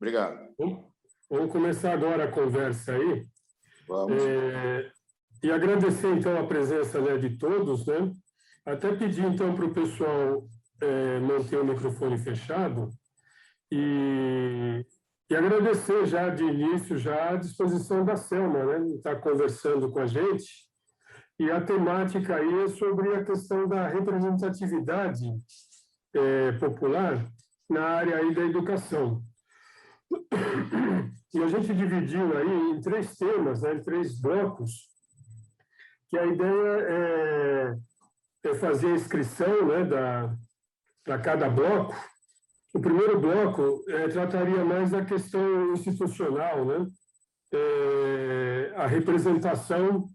Obrigado. Vamos começar agora a conversa aí. Vamos. E agradecer, então, a presença, né, de todos, né? Até pedir, então, para o pessoal manter o microfone fechado e agradecer já de início já a disposição da Selma, né? Estar conversando com a gente. E a temática aí é sobre a questão da representatividade popular na área aí da educação. E a gente dividiu aí em 3 temas, né, em 3 blocos, que a ideia é fazer a inscrição, né, para cada bloco. O primeiro bloco trataria mais da questão institucional, né, a representação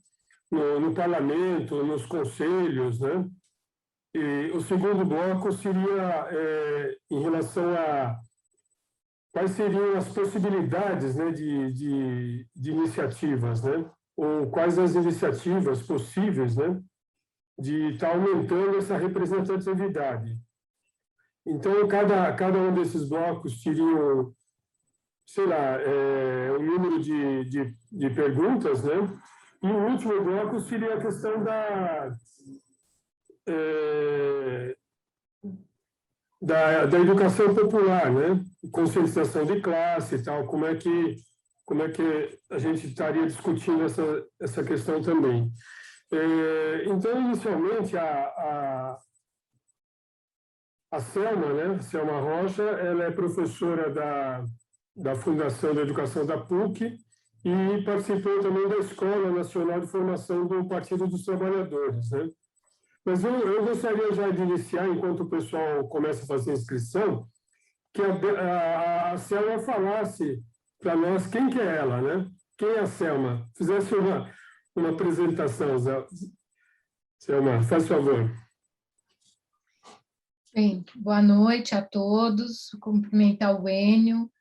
no parlamento, nos conselhos, né. E o segundo bloco seria em relação a quais seriam as possibilidades, né, de iniciativas, né? Ou quais as iniciativas possíveis, né, de estar aumentando essa representatividade. Então, cada um desses blocos teria, sei lá, um número de perguntas, né? E o último bloco seria a questão da educação popular, né? Conscientização de classe e tal, como é que a gente estaria discutindo essa questão também. Então, inicialmente, a Selma, né? Selma Rocha, ela é professora da Fundação da Educação da PUC e participou também da Escola Nacional de Formação do Partido dos Trabalhadores, né? Mas eu gostaria já de iniciar, enquanto o pessoal começa a fazer a inscrição, que a Selma falasse para nós quem que é ela, né? Quem é a Selma? Fizesse uma apresentação, Selma, faz favor. Bem, boa noite a todos. Vou cumprimentar o Enio,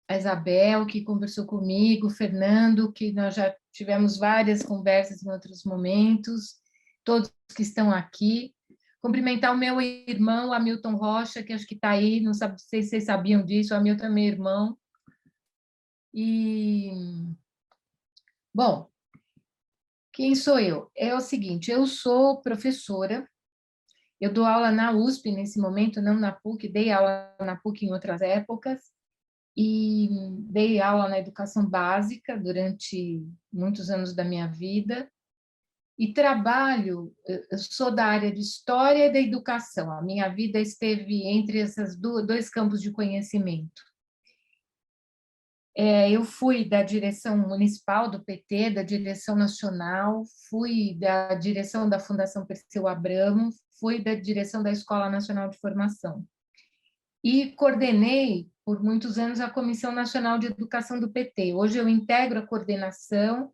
a Isabel, que conversou comigo, o Fernando, que nós já tivemos várias conversas em outros momentos, todos que estão aqui. Cumprimentar o meu irmão, Hamilton Rocha, que acho que está aí, não sei se vocês sabiam disso, o Hamilton é meu irmão. E, bom, quem sou eu? É o seguinte, eu sou professora, eu dou aula na USP nesse momento, não na PUC, dei aula na PUC em outras épocas, e dei aula na educação básica durante muitos anos da minha vida, e trabalho, eu sou da área de História e da Educação, a minha vida esteve entre esses 2 campos de conhecimento. Eu fui da direção municipal do PT, da direção nacional, fui da direção da Fundação Perseu Abramo, fui da direção da Escola Nacional de Formação. E coordenei, por muitos anos, a Comissão Nacional de Educação do PT. Hoje eu integro a coordenação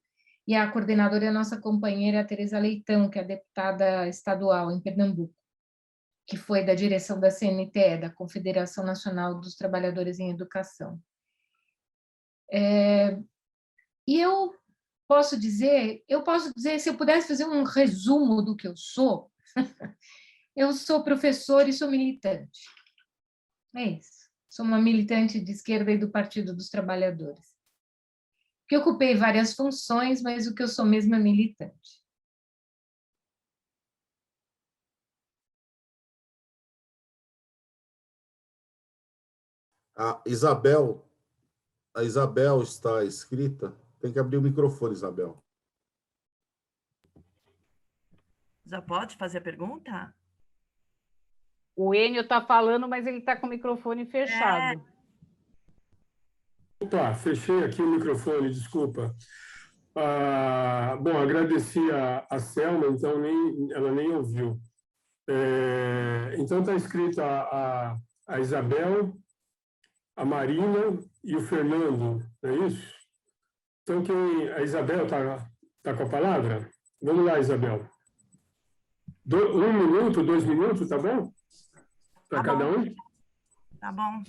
e a coordenadora é a nossa companheira Tereza Leitão, que é deputada estadual em Pernambuco, que foi da direção da CNTE, da Confederação Nacional dos Trabalhadores em Educação. E eu posso dizer, se eu pudesse fazer um resumo do que eu sou, eu sou professora e sou militante. É isso. Sou uma militante de esquerda e do Partido dos Trabalhadores. Que ocupei várias funções, mas o que eu sou mesmo é militante. A Isabel está inscrita. Tem que abrir o microfone, Isabel. Já pode fazer a pergunta? O Enio está falando, mas ele está com o microfone fechado. Opa, fechei aqui o microfone, desculpa. Bom, agradeci a Selma, então ela nem ouviu. Então está escrito a Isabel, a Marina e o Fernando, não é isso? Então, a Isabel está com a palavra? Vamos lá, Isabel. 1 minuto, 2 minutos, tá bom? Para cada um? Tá bom.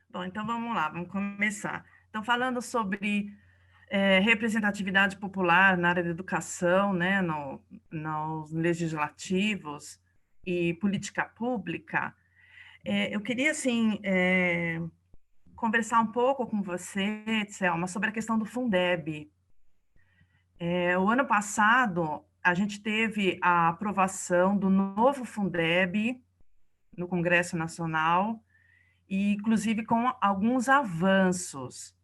Bom, então vamos lá, vamos começar. Então, falando sobre representatividade popular na área da educação, né, nos legislativos e política pública, eu queria, assim, conversar um pouco com você, Tselma, sobre a questão do Fundeb. O ano passado, a gente teve a aprovação do novo Fundeb no Congresso Nacional, e inclusive com alguns avanços.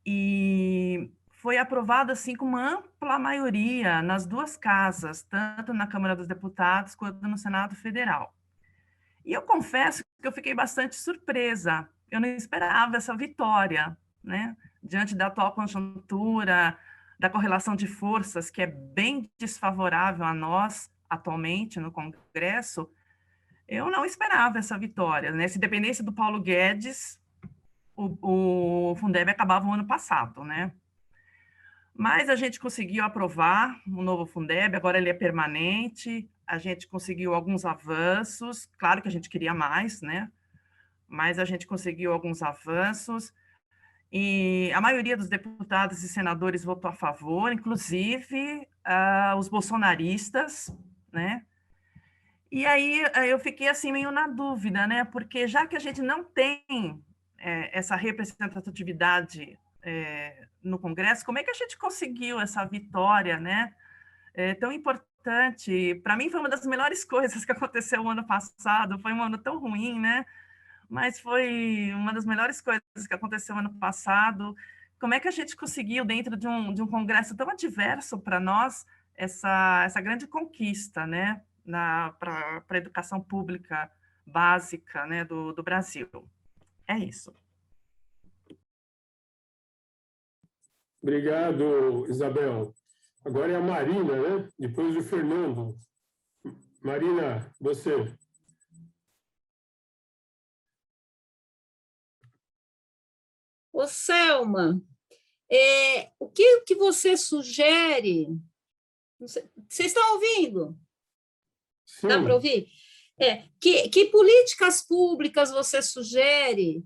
E foi aprovado assim com uma ampla maioria nas duas casas, tanto na Câmara dos Deputados quanto no Senado Federal. E eu confesso que eu fiquei bastante surpresa. Eu não esperava essa vitória, né? Diante da atual conjuntura, da correlação de forças, que é bem desfavorável a nós atualmente no Congresso, eu não esperava essa vitória, né? Se dependesse do Paulo Guedes, o Fundeb acabava o ano passado, né? Mas a gente conseguiu aprovar o novo Fundeb, agora ele é permanente, a gente conseguiu alguns avanços, claro que a gente queria mais, né? Mas a gente conseguiu alguns avanços, e a maioria dos deputados e senadores votou a favor, inclusive os bolsonaristas, né? E aí eu fiquei assim meio na dúvida, né? Porque já que a gente não tem essa representatividade no Congresso, como é que a gente conseguiu essa vitória, né? Tão importante. Para mim foi uma das melhores coisas que aconteceu o ano passado. Foi um ano tão ruim, né? Mas foi uma das melhores coisas que aconteceu no ano passado. Como é que a gente conseguiu, dentro de um congresso tão adverso para nós, essa grande conquista, né, para a educação pública básica, né, do Brasil? É isso. Obrigado, Isabel. Agora é a Marina, né? Depois o Fernando. Marina, você. Ô, Selma, o que você sugere? Vocês estão ouvindo? Sim. Dá para ouvir? Que políticas públicas você sugere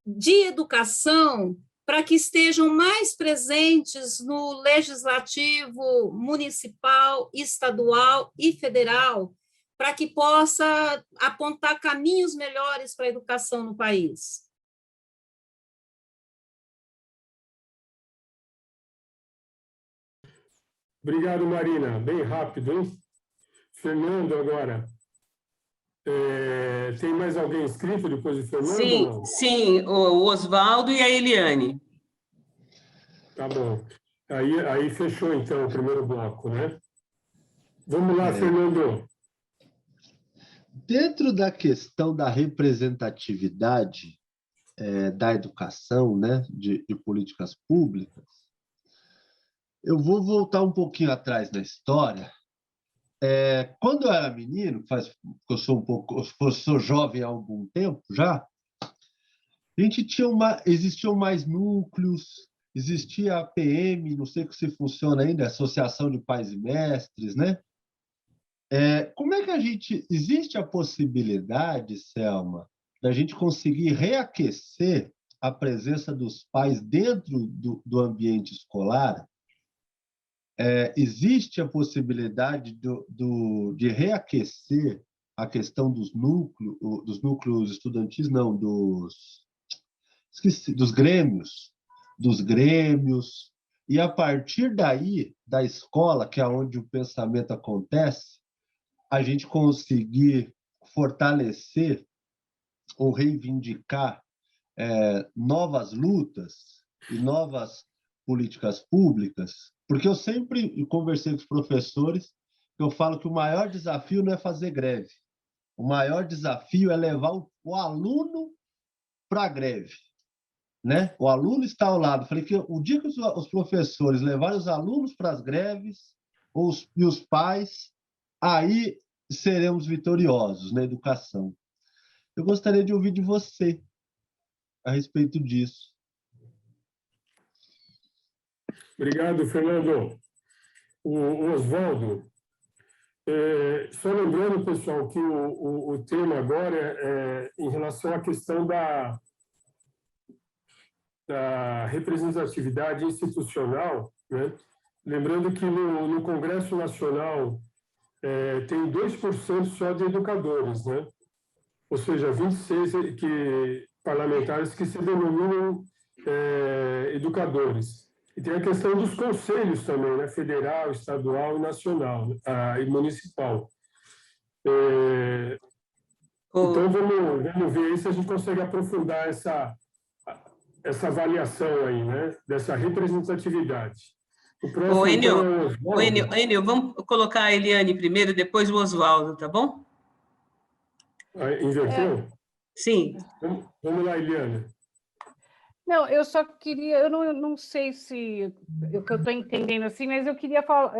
de educação para que estejam mais presentes no legislativo municipal, estadual e federal, para que possa apontar caminhos melhores para a educação no país? Obrigado, Marina. Bem rápido, hein? Fernando, agora. Tem mais alguém inscrito depois de Fernando? Sim, o Oswaldo e a Eliane. Tá bom. Aí fechou, então, o primeiro bloco, né? Vamos lá, Fernando. Dentro da questão da representatividade da educação, né, de políticas públicas, eu vou voltar um pouquinho atrás na história. Quando eu era menino, eu sou jovem há algum tempo já, a gente existiam mais núcleos, existia a PM, não sei se funciona ainda, Associação de Pais e Mestres, né? Como é que existe a possibilidade, Selma, da gente conseguir reaquecer a presença dos pais dentro do ambiente escolar? Existe a possibilidade de reaquecer a questão dos núcleos estudantis, não, dos grêmios, e a partir daí, da escola, que é onde o pensamento acontece, a gente conseguir fortalecer ou reivindicar novas lutas e novas políticas públicas, porque eu sempre conversei com os professores, eu falo que o maior desafio não é fazer greve, o maior desafio é levar o aluno para a greve, né? O aluno está ao lado. Falei que o dia que os professores levarem os alunos para as greves e os pais, aí seremos vitoriosos na educação. Eu gostaria de ouvir de você a respeito disso. Obrigado, Fernando. O Oswaldo, só lembrando, pessoal, que o tema agora é em relação à questão da representatividade institucional, né? Lembrando que no Congresso Nacional tem 2% só de educadores, né? Ou seja, 26 que parlamentares que se denominam educadores. E tem a questão dos conselhos também, né? Federal, estadual e nacional, e municipal. Então, vamos ver aí se a gente consegue aprofundar essa avaliação aí, né? Dessa representatividade. O próximo, Enio, vamos colocar a Eliane primeiro, depois o Oswaldo, tá bom? Inverteu? Sim. Vamos lá, Eliane. Não, eu só queria, eu não sei se o que eu estou entendendo assim, mas eu queria falar,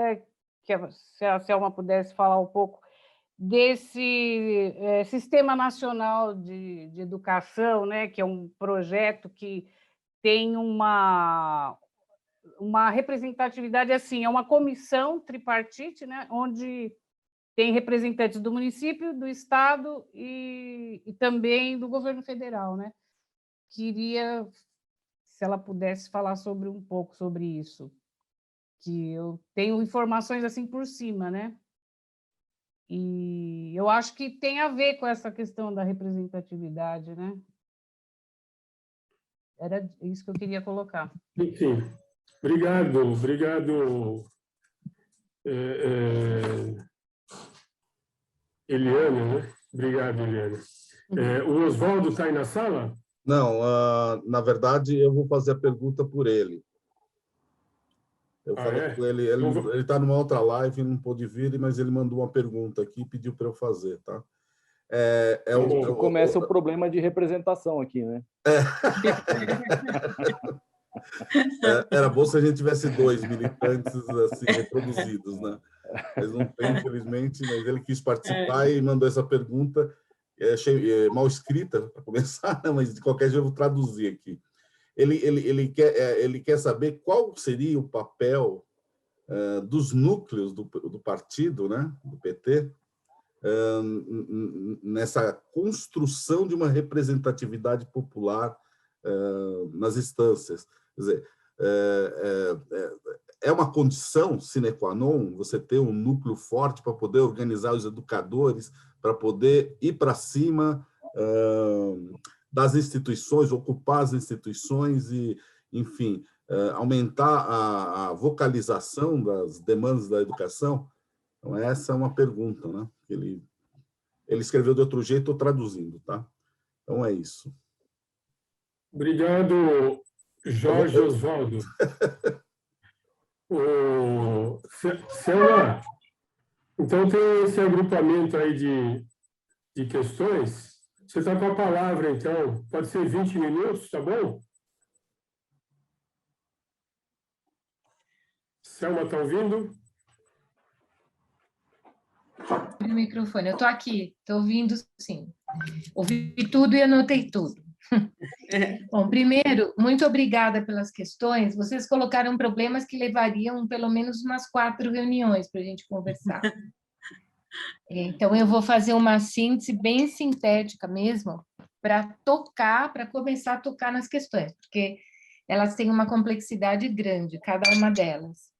se a Selma pudesse falar um pouco desse Sistema Nacional de Educação, né, que é um projeto que tem uma representatividade assim, é uma comissão tripartite, né, onde tem representantes do município, do estado e também do governo federal, né? Queria, se ela pudesse falar um pouco sobre isso, que eu tenho informações assim por cima, né? E eu acho que tem a ver com essa questão da representatividade, né? Era isso que eu queria colocar. Enfim, obrigado. Eliane, né? Obrigado, Eliane. O Oswaldo está aí na sala? Não, na verdade, eu vou fazer a pergunta por ele. Eu falei com ele, ele está numa outra live, não pôde vir, mas ele mandou uma pergunta aqui e pediu para eu fazer, tá? Começa o problema de representação aqui, né? Era bom se a gente tivesse 2 militantes assim, reproduzidos, né? Mas não tem, infelizmente, mas ele quis participar e mandou essa pergunta. Achei mal escrita, para começar, né? Mas de qualquer jeito eu vou traduzir aqui. Ele quer saber qual seria o papel dos núcleos do partido, né? Do PT, nessa construção de uma representatividade popular nas instâncias. Quer dizer, é uma condição sine qua non você ter um núcleo forte para poder organizar os educadores, para poder ir para cima das instituições, ocupar as instituições e, enfim, aumentar a vocalização das demandas da educação? Então, essa é uma pergunta, né? Ele escreveu de outro jeito, estou traduzindo, tá? Então, é isso. Obrigado, Jorge Oswaldo. Selma, então tem esse agrupamento aí de questões. Você está com a palavra, então. Pode ser 20 minutos, tá bom? Selma, está ouvindo? O microfone. Eu estou aqui, estou ouvindo, sim. Ouvi tudo e anotei tudo. Bom, primeiro, muito obrigada pelas questões. Vocês colocaram problemas que levariam pelo menos umas 4 reuniões para a gente conversar. Então, eu vou fazer uma síntese bem sintética mesmo, para começar a tocar nas questões, porque elas têm uma complexidade grande, cada uma delas.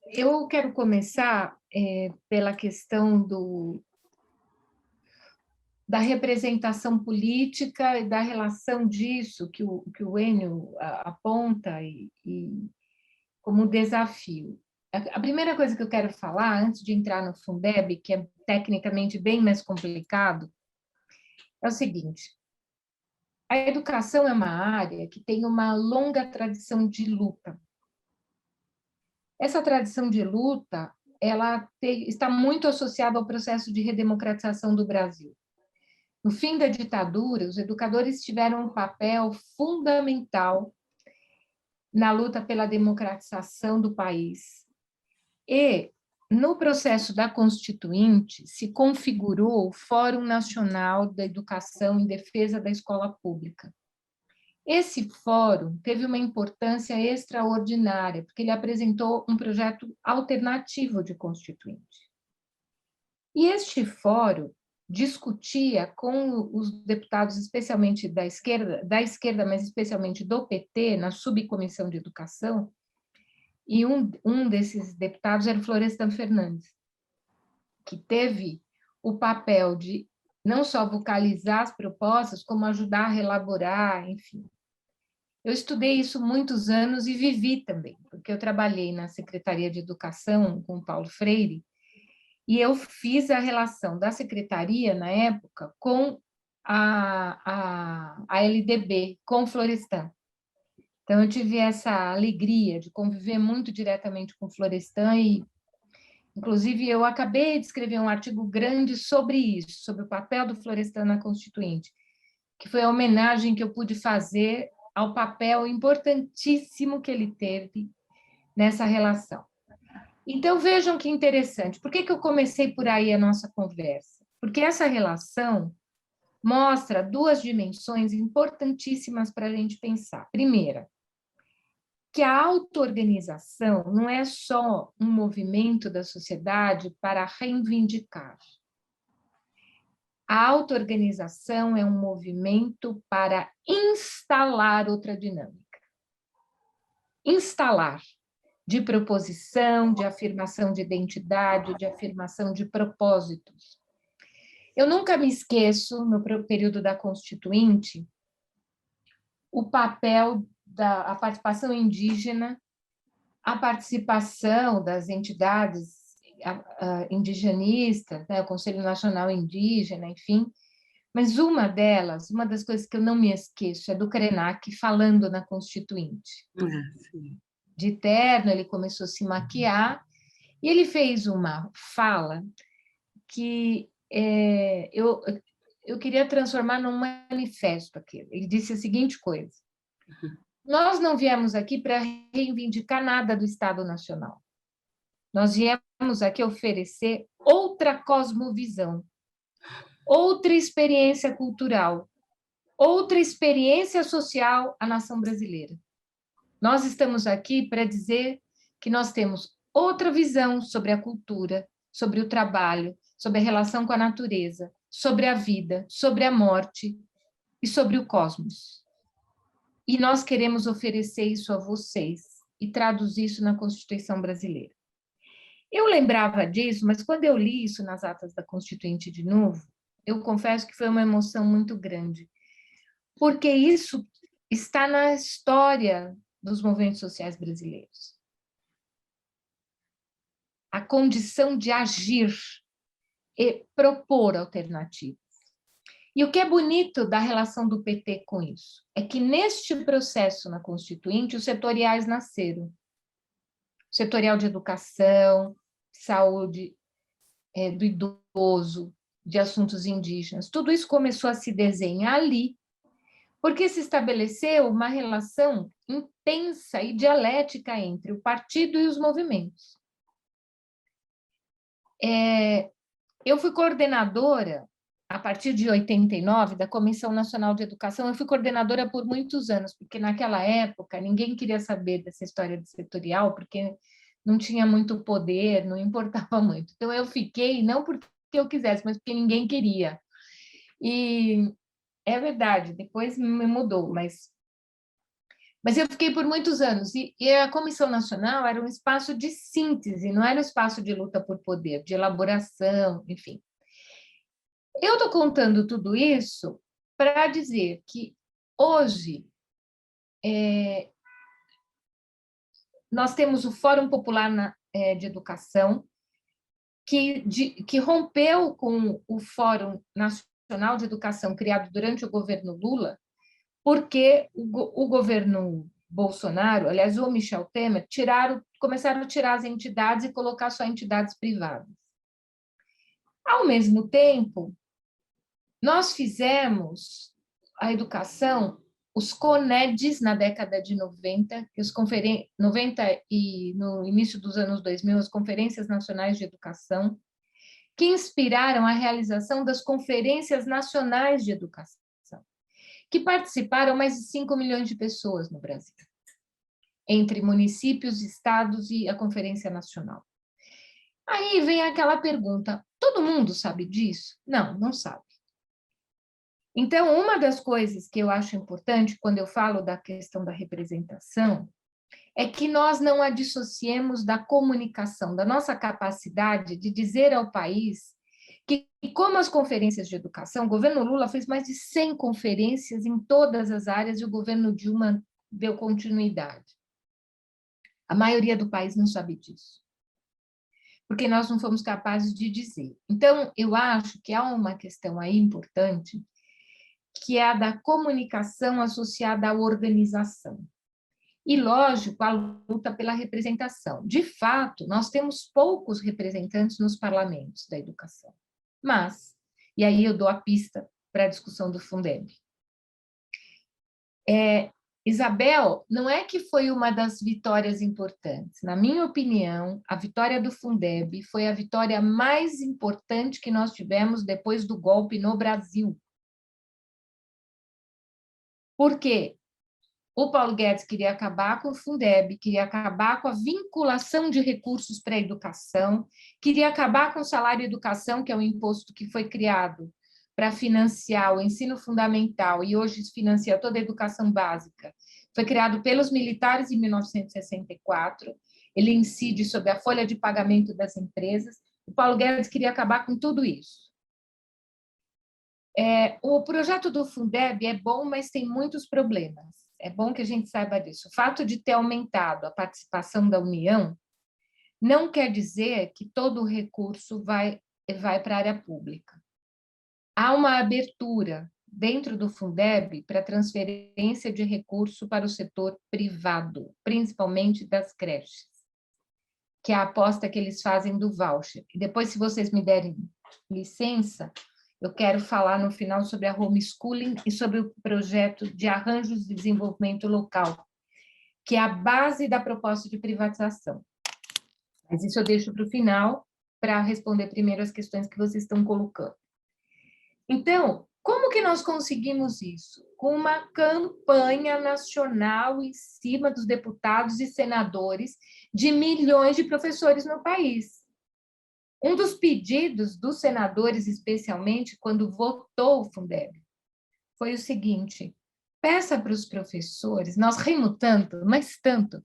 Eu quero começar pela questão da representação política e da relação disso que o Enio aponta como desafio. A primeira coisa que eu quero falar, antes de entrar no Fundeb, que é tecnicamente bem mais complicado, é o seguinte: a educação é uma área que tem uma longa tradição de luta. Essa tradição de luta, ela está muito associada ao processo de redemocratização do Brasil. No fim da ditadura, os educadores tiveram um papel fundamental na luta pela democratização do país. E, no processo da Constituinte, se configurou o Fórum Nacional da Educação em Defesa da Escola Pública. Esse fórum teve uma importância extraordinária, porque ele apresentou um projeto alternativo de Constituinte. E este fórum discutia com os deputados, especialmente da esquerda, mas especialmente do PT, na subcomissão de educação, e um desses deputados era o Florestan Fernandes, que teve o papel de não só vocalizar as propostas, como ajudar a elaborar, enfim. Eu estudei isso muitos anos e vivi também, porque eu trabalhei na Secretaria de Educação com o Paulo Freire, e eu fiz a relação da secretaria, na época, com a LDB, com o Florestan. Então, eu tive essa alegria de conviver muito diretamente com o Florestan e, inclusive, eu acabei de escrever um artigo grande sobre isso, sobre o papel do Florestan na Constituinte, que foi a homenagem que eu pude fazer ao papel importantíssimo que ele teve nessa relação. Então, vejam que interessante. Por que eu comecei por aí a nossa conversa? Porque essa relação mostra duas dimensões importantíssimas para a gente pensar. Primeira, que a auto-organização não é só um movimento da sociedade para reivindicar. A auto-organização é um movimento para instalar outra dinâmica. Instalar, de proposição, de afirmação de identidade, de afirmação de propósitos. Eu nunca me esqueço, no período da Constituinte, o papel da participação indígena, a participação das entidades indigenistas, né, o Conselho Nacional Indígena, enfim, mas uma delas, uma das coisas que eu não me esqueço, é do Krenak falando na Constituinte. De terno, ele começou a se maquiar, e ele fez uma fala que eu queria transformar num manifesto aqui. Ele disse a seguinte coisa: nós não viemos aqui para reivindicar nada do Estado Nacional. Nós viemos aqui oferecer outra cosmovisão, outra experiência cultural, outra experiência social à nação brasileira. Nós estamos aqui para dizer que nós temos outra visão sobre a cultura, sobre o trabalho, sobre a relação com a natureza, sobre a vida, sobre a morte e sobre o cosmos. E nós queremos oferecer isso a vocês e traduzir isso na Constituição brasileira. Eu lembrava disso, mas quando eu li isso nas atas da Constituinte de novo, eu confesso que foi uma emoção muito grande, porque isso está na história dos movimentos sociais brasileiros. A condição de agir e propor alternativas. E o que é bonito da relação do PT com isso é que, neste processo na Constituinte, os setoriais nasceram. O setorial de educação, saúde, do idoso, de assuntos indígenas. Tudo isso começou a se desenhar ali, porque se estabeleceu uma relação intensa e dialética entre o partido e os movimentos. Eu fui coordenadora, a partir de 89, da Comissão Nacional de Educação. Eu fui coordenadora por muitos anos, porque naquela época ninguém queria saber dessa história de setorial, porque não tinha muito poder, não importava muito. Então, eu fiquei, não porque eu quisesse, mas porque ninguém queria. E é verdade, depois me mudou, mas eu fiquei por muitos anos. E a Comissão Nacional era um espaço de síntese, não era um espaço de luta por poder, de elaboração, enfim. Eu estou contando tudo isso para dizer que hoje nós temos o Fórum Popular de Educação, que rompeu com o Fórum Nacional de Educação criado durante o governo Lula, porque o governo Bolsonaro, aliás, o Michel Temer, começaram a tirar as entidades e colocar só entidades privadas. Ao mesmo tempo, nós fizemos a educação, os CONEDs, na década de 90, 90 e no início dos anos 2000, as Conferências Nacionais de Educação, que inspiraram a realização das Conferências Nacionais de Educação, que participaram mais de 5 milhões de pessoas no Brasil, entre municípios, estados e a Conferência Nacional. Aí vem aquela pergunta: todo mundo sabe disso? Não, não sabe. Então, uma das coisas que eu acho importante quando eu falo da questão da representação é que nós não a dissociemos da comunicação, da nossa capacidade de dizer ao país que, como as conferências de educação, o governo Lula fez mais de 100 conferências em todas as áreas e o governo Dilma deu continuidade. A maioria do país não sabe disso, porque nós não fomos capazes de dizer. Então, eu acho que há uma questão aí importante, que é a da comunicação associada à organização. E, lógico, a luta pela representação. De fato, nós temos poucos representantes nos parlamentos da educação. Mas, e aí eu dou a pista para a discussão do Fundeb. Isabel, não é que foi uma das vitórias importantes. Na minha opinião, a vitória do Fundeb foi a vitória mais importante que nós tivemos depois do golpe no Brasil. Por quê? O Paulo Guedes queria acabar com o Fundeb, queria acabar com a vinculação de recursos para a educação, queria acabar com o salário educação, que é um imposto que foi criado para financiar o ensino fundamental e hoje financia toda a educação básica. Foi criado pelos militares em 1964, ele incide sobre a folha de pagamento das empresas. O Paulo Guedes queria acabar com tudo isso. O projeto do Fundeb é bom, mas tem muitos problemas. É bom que a gente saiba disso. O fato de ter aumentado a participação da União não quer dizer que todo o recurso vai para a área pública. Há uma abertura dentro do Fundeb para transferência de recurso para o setor privado, principalmente das creches, que é a aposta que eles fazem do voucher. E depois, se vocês me derem licença, eu quero falar no final sobre a homeschooling e sobre o projeto de arranjos de desenvolvimento local, que é a base da proposta de privatização. Mas isso eu deixo para o final, para responder primeiro as questões que vocês estão colocando. Então, como que nós conseguimos isso? Com uma campanha nacional em cima dos deputados e senadores de milhões de professores no país. Um dos pedidos dos senadores, especialmente, quando votou o Fundeb, foi o seguinte: peça para os professores, nós rimos tanto, mas tanto,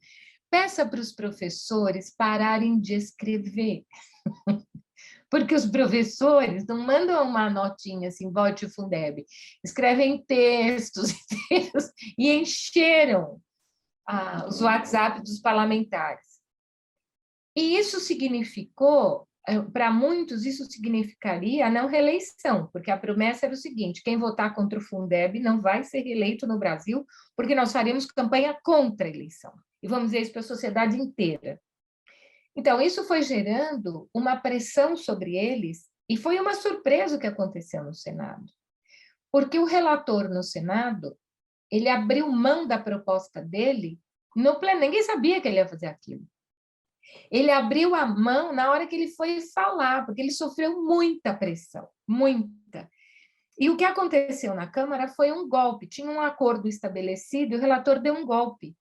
peça para os professores pararem de escrever. Porque os professores não mandam uma notinha assim, vote o Fundeb, escrevem textos e encheram os WhatsApp dos parlamentares. E isso significou, para muitos, isso significaria a não reeleição, porque a promessa era o seguinte: quem votar contra o Fundeb não vai ser reeleito no Brasil, porque nós faremos campanha contra a eleição. E vamos dizer isso para a sociedade inteira. Então, isso foi gerando uma pressão sobre eles, e foi uma surpresa o que aconteceu no Senado. Porque o relator no Senado, ele abriu mão da proposta dele no pleno, ninguém sabia que ele ia fazer aquilo. Ele abriu a mão na hora que ele foi falar, porque ele sofreu muita pressão, muita. E o que aconteceu na Câmara foi um golpe, tinha um acordo estabelecido e o relator deu um golpe.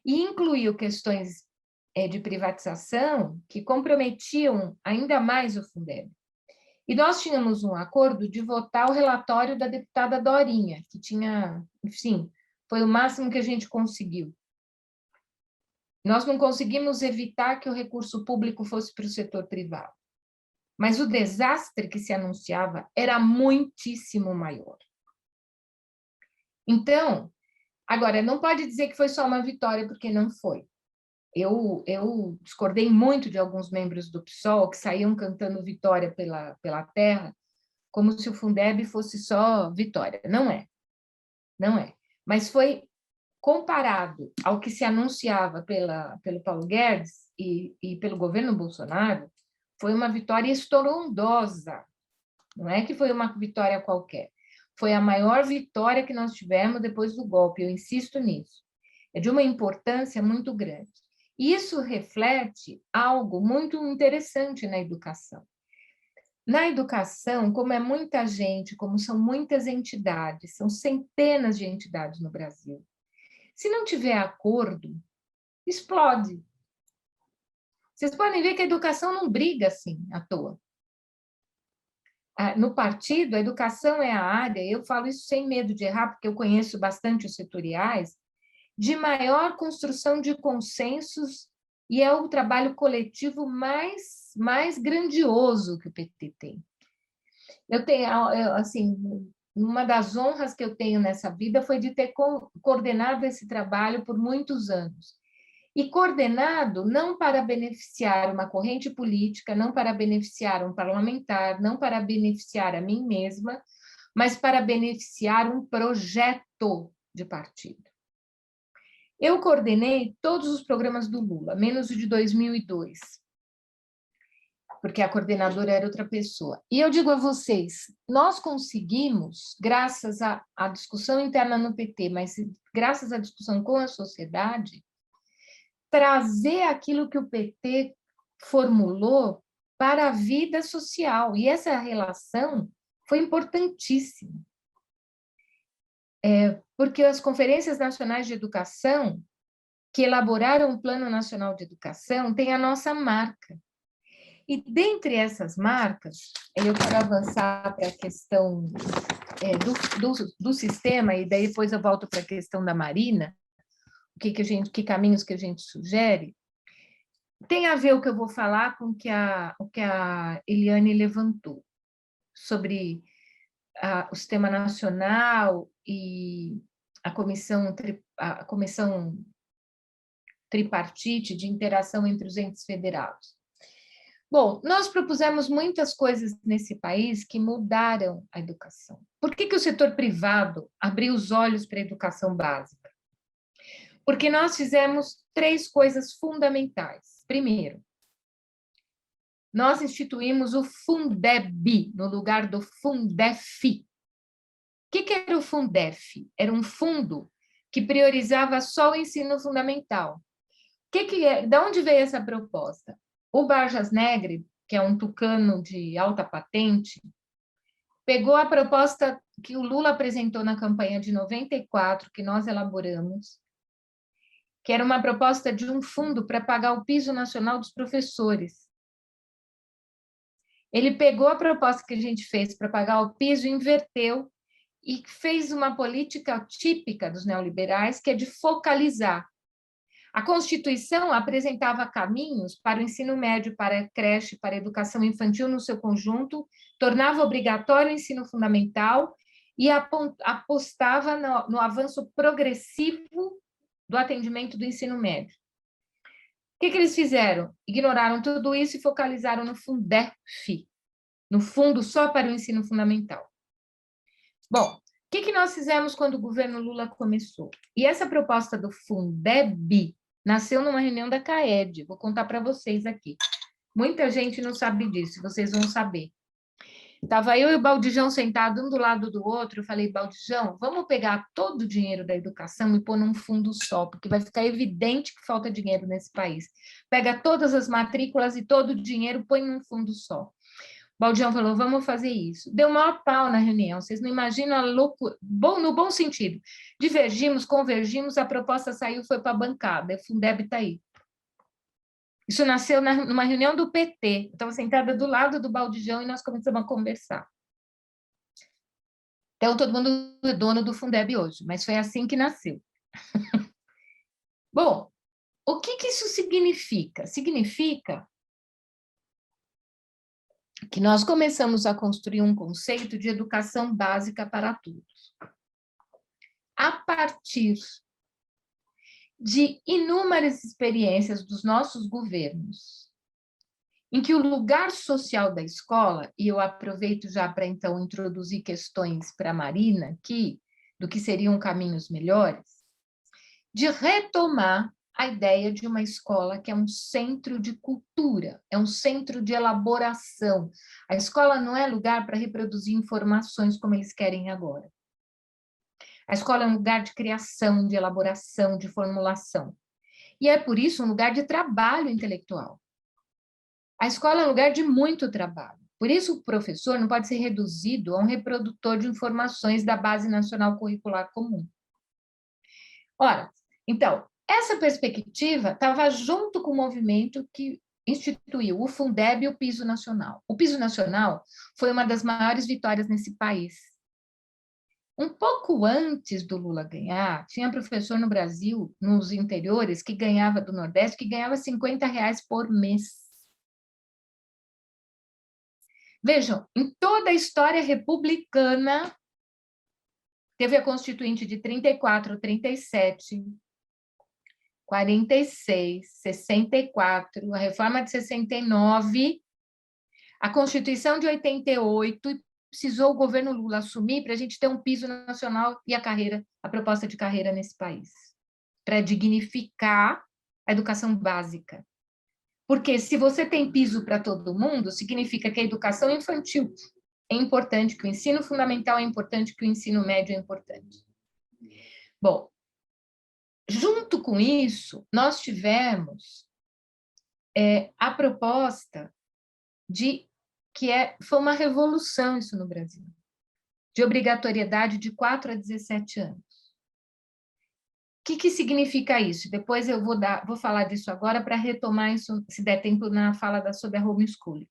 E incluiu questões de privatização que comprometiam ainda mais o Fundeb. E nós tínhamos um acordo de votar o relatório da deputada Dorinha, que tinha, enfim, foi o máximo que a gente conseguiu. Nós não conseguimos evitar que o recurso público fosse para o setor privado. Mas o desastre que se anunciava era muitíssimo maior. Então, agora, não pode dizer que foi só uma vitória, porque não foi. Eu discordei muito de alguns membros do PSOL que saíam cantando vitória pela terra, como se o Fundeb fosse só vitória. Não é. Não é. Mas foi comparado ao que se anunciava pelo Paulo Guedes e pelo governo Bolsonaro, foi uma vitória estrondosa. Não é que foi uma vitória qualquer. Foi a maior vitória que nós tivemos depois do golpe, eu insisto nisso. É de uma importância muito grande. E isso reflete algo muito interessante na educação. Na educação, como é muita gente, como são muitas entidades, são centenas de entidades no Brasil, se não tiver acordo, explode. Vocês podem ver que a educação não briga assim, à toa. No partido, a educação é a área, eu falo isso sem medo de errar, porque eu conheço bastante os setoriais, de maior construção de consensos, e é o trabalho coletivo mais grandioso que o PT tem. assim, uma das honras que eu tenho nessa vida foi de ter coordenado esse trabalho por muitos anos. E coordenado não para beneficiar uma corrente política, não para beneficiar um parlamentar, não para beneficiar a mim mesma, mas para beneficiar um projeto de partido. Eu coordenei todos os programas do Lula, menos o de 2002, porque a coordenadora era outra pessoa. E eu digo a vocês, nós conseguimos, graças à discussão interna no PT, mas graças à discussão com a sociedade, trazer aquilo que o PT formulou para a vida social. E essa relação foi importantíssima. Porque as conferências nacionais de educação, que elaboraram o Plano Nacional de Educação, têm a nossa marca. E dentre essas marcas, eu quero avançar para a questão do sistema, e daí depois eu volto para a questão da Marina, que caminhos que a gente sugere, tem a ver o que eu vou falar com o que a Eliane levantou, sobre o sistema nacional e a comissão tripartite de interação entre os entes federados. Bom, nós propusemos muitas coisas nesse país que mudaram a educação. Por que o setor privado abriu os olhos para a educação básica? Porque nós fizemos 3 coisas fundamentais. Primeiro, nós instituímos o Fundeb no lugar do Fundef. O que era o Fundef? Era um fundo que priorizava só o ensino fundamental. De onde veio essa proposta? O Vargas Negre, que é um tucano de alta patente, pegou a proposta que o Lula apresentou na campanha de 94, que nós elaboramos, que era uma proposta de um fundo para pagar o piso nacional dos professores. Ele pegou a proposta que a gente fez para pagar o piso, inverteu e fez uma política típica dos neoliberais, que é de focalizar. A Constituição apresentava caminhos para o ensino médio, para a creche, para a educação infantil no seu conjunto, tornava obrigatório o ensino fundamental e apostava no avanço progressivo do atendimento do ensino médio. O que eles fizeram? Ignoraram tudo isso e focalizaram no Fundef, no fundo só para o ensino fundamental. Bom, o que nós fizemos quando o governo Lula começou? E essa proposta do Fundeb nasceu numa reunião da CAED, vou contar para vocês aqui. Muita gente não sabe disso, vocês vão saber. Estava eu e o Baldijão sentados um do lado do outro, eu falei, Baldijão, vamos pegar todo o dinheiro da educação e pôr num fundo só, porque vai ficar evidente que falta dinheiro nesse país. Pega todas as matrículas e todo o dinheiro, põe num fundo só. O Baldijão falou, vamos fazer isso. Deu maior pau na reunião, vocês não imaginam a loucura, no bom sentido. Divergimos, convergimos, a proposta saiu, foi para a bancada, o Fundeb está aí. Isso nasceu numa reunião do PT. Eu estava sentada do lado do Baldijão e nós começamos a conversar. Então, todo mundo é dono do Fundeb hoje, mas foi assim que nasceu. Bom, o que isso significa? Significa que nós começamos a construir um conceito de educação básica para todos. A partir de inúmeras experiências dos nossos governos, em que o lugar social da escola, e eu aproveito já para, então, introduzir questões para a Marina aqui, do que seriam caminhos melhores, de retomar a ideia de uma escola que é um centro de cultura, é um centro de elaboração. A escola não é lugar para reproduzir informações como eles querem agora. A escola é um lugar de criação, de elaboração, de formulação. E é, por isso, um lugar de trabalho intelectual. A escola é um lugar de muito trabalho. Por isso, o professor não pode ser reduzido a um reprodutor de informações da Base Nacional Curricular Comum. Ora, então, essa perspectiva estava junto com o movimento que instituiu o Fundeb e o Piso Nacional. O Piso Nacional foi uma das maiores vitórias nesse país. Um pouco antes do Lula ganhar, tinha professor no Brasil, nos interiores, que ganhava do Nordeste, que ganhava R$50 por mês. Vejam, em toda a história republicana, teve a Constituinte de 34, 37, 46, 64, a Reforma de 69, a Constituição de 88, e precisou o governo Lula assumir para a gente ter um piso nacional e a proposta de carreira nesse país, para dignificar a educação básica. Porque se você tem piso para todo mundo, significa que a educação infantil é importante, que o ensino fundamental é importante, que o ensino médio é importante. Bom, junto com isso, nós tivemos a proposta foi uma revolução isso no Brasil, de obrigatoriedade de 4 a 17 anos. O que significa isso? Depois eu vou falar disso agora para retomar isso, se der tempo, na fala sobre a homeschooling.